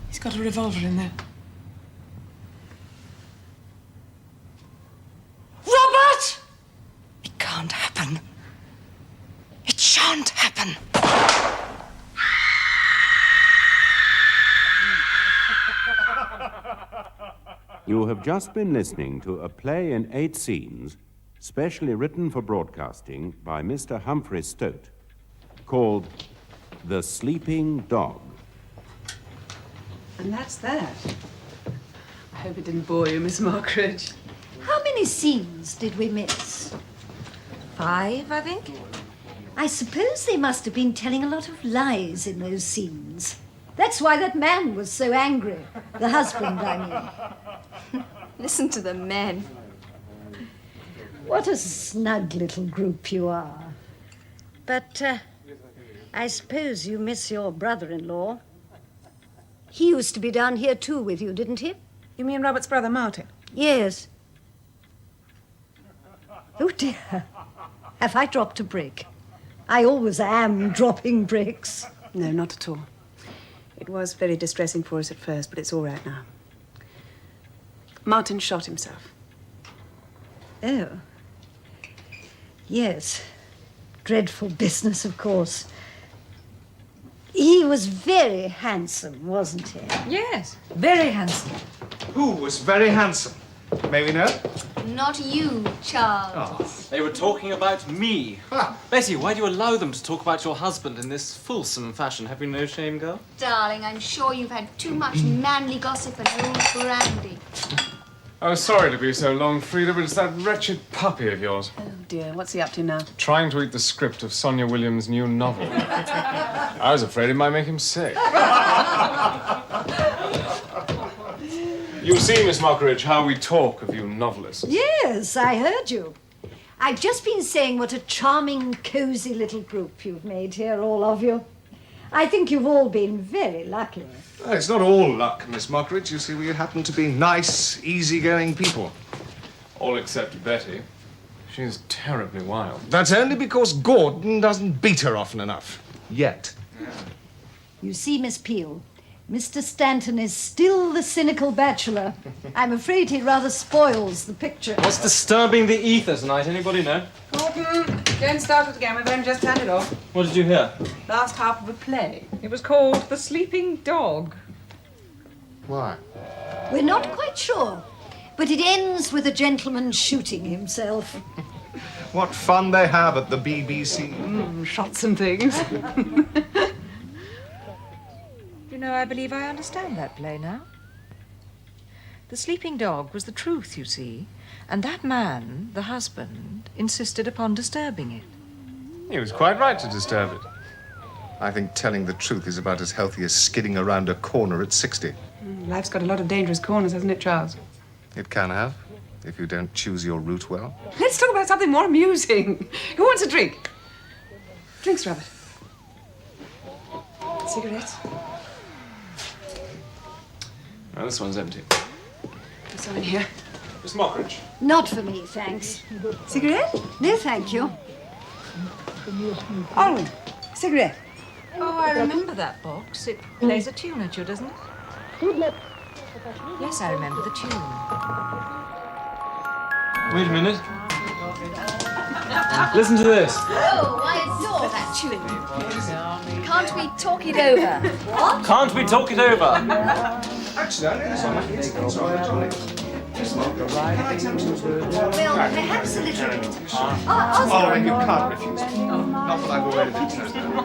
He's got a revolver in there. Robert! It can't happen. It shan't happen. You have just been listening to a play in 8 scenes, specially written for broadcasting by Mr. Humphrey Stote, called The Sleeping Dog. And that's that. I hope it didn't bore you, Miss Mockridge. How many scenes did we miss? 5, I think. I suppose they must have been telling a lot of lies in those scenes. That's why that man was so angry. The husband, I mean. Listen to the men. What a snug little group you are. But I suppose you miss your brother-in-law. He used to be down here too with you, didn't he? You mean Robert's brother, Martin? Yes. Oh, dear. Have I dropped a brick? I always am dropping bricks. No, not at all. It was very distressing for us at first, but it's all right now. Martin shot himself. Oh. Yes. Dreadful business, of course. He was very handsome, wasn't he? Yes, very handsome. Who was very handsome? May we know? not you, Charles. They were talking about me. Betty, why do you allow them to talk about your husband in this fulsome fashion? Have you no shame, girl? Darling, I'm sure you've had too much manly gossip and old brandy. Oh, sorry to be so long, Frida, but it's that wretched puppy of yours. Oh, dear. What's he up to now? Trying to eat the script of Sonia Williams' new novel. I was afraid it might make him sick. You see, Miss Mockridge, how we talk of you novelists. Yes, I heard you. I've just been saying what a charming, cosy little group you've made here, all of you. I think you've all been very lucky. Oh, it's not all luck, Miss Mockridge. You see, we happen to be nice, easygoing people. All except Betty. She's terribly wild. That's only because Gordon doesn't beat her often enough. Yet. You see, Miss Peel, Mr. Stanton is still the cynical bachelor. I'm afraid he rather spoils the picture. What's disturbing the ether tonight? Anybody know? Gordon, don't start it again. We've only just turned it off. What did you hear? Last half of a play. It was called The Sleeping Dog. Why? We're not quite sure, but it ends with a gentleman shooting himself. What fun they have at the BBC. Shots and things. You know, I believe I understand that play now. The sleeping dog was the truth, you see, and that man, the husband, insisted upon disturbing it. He was quite right to disturb it. I think telling the truth is about as healthy as skidding around a corner at 60. Life's got a lot of dangerous corners, hasn't it, Charles? It can have, if you don't choose your route well. Let's talk about something more amusing. Who wants a drink? Drinks, Robert. Cigarettes? Now, this one's empty. There's some in here. Miss Mockridge. Not for me, thanks. Cigarette? No, thank you. Oh, cigarette. Oh, I remember that box. It plays a tune at you, doesn't it? Yes, I remember the tune. Wait a minute. Listen to this. Oh, I adore that tune. Can't we talk it over? What? Can't we talk it over? Actually, I know this on my kids' Well, perhaps a little bit. Oh, and you can't refuse. Not that I've already been turned down.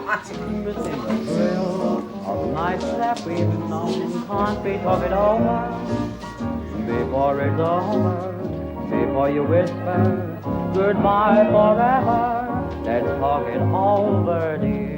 Nights that we've known, can't we talk it over? Before it's over, before you whisper goodbye forever, let's talk it over, dear.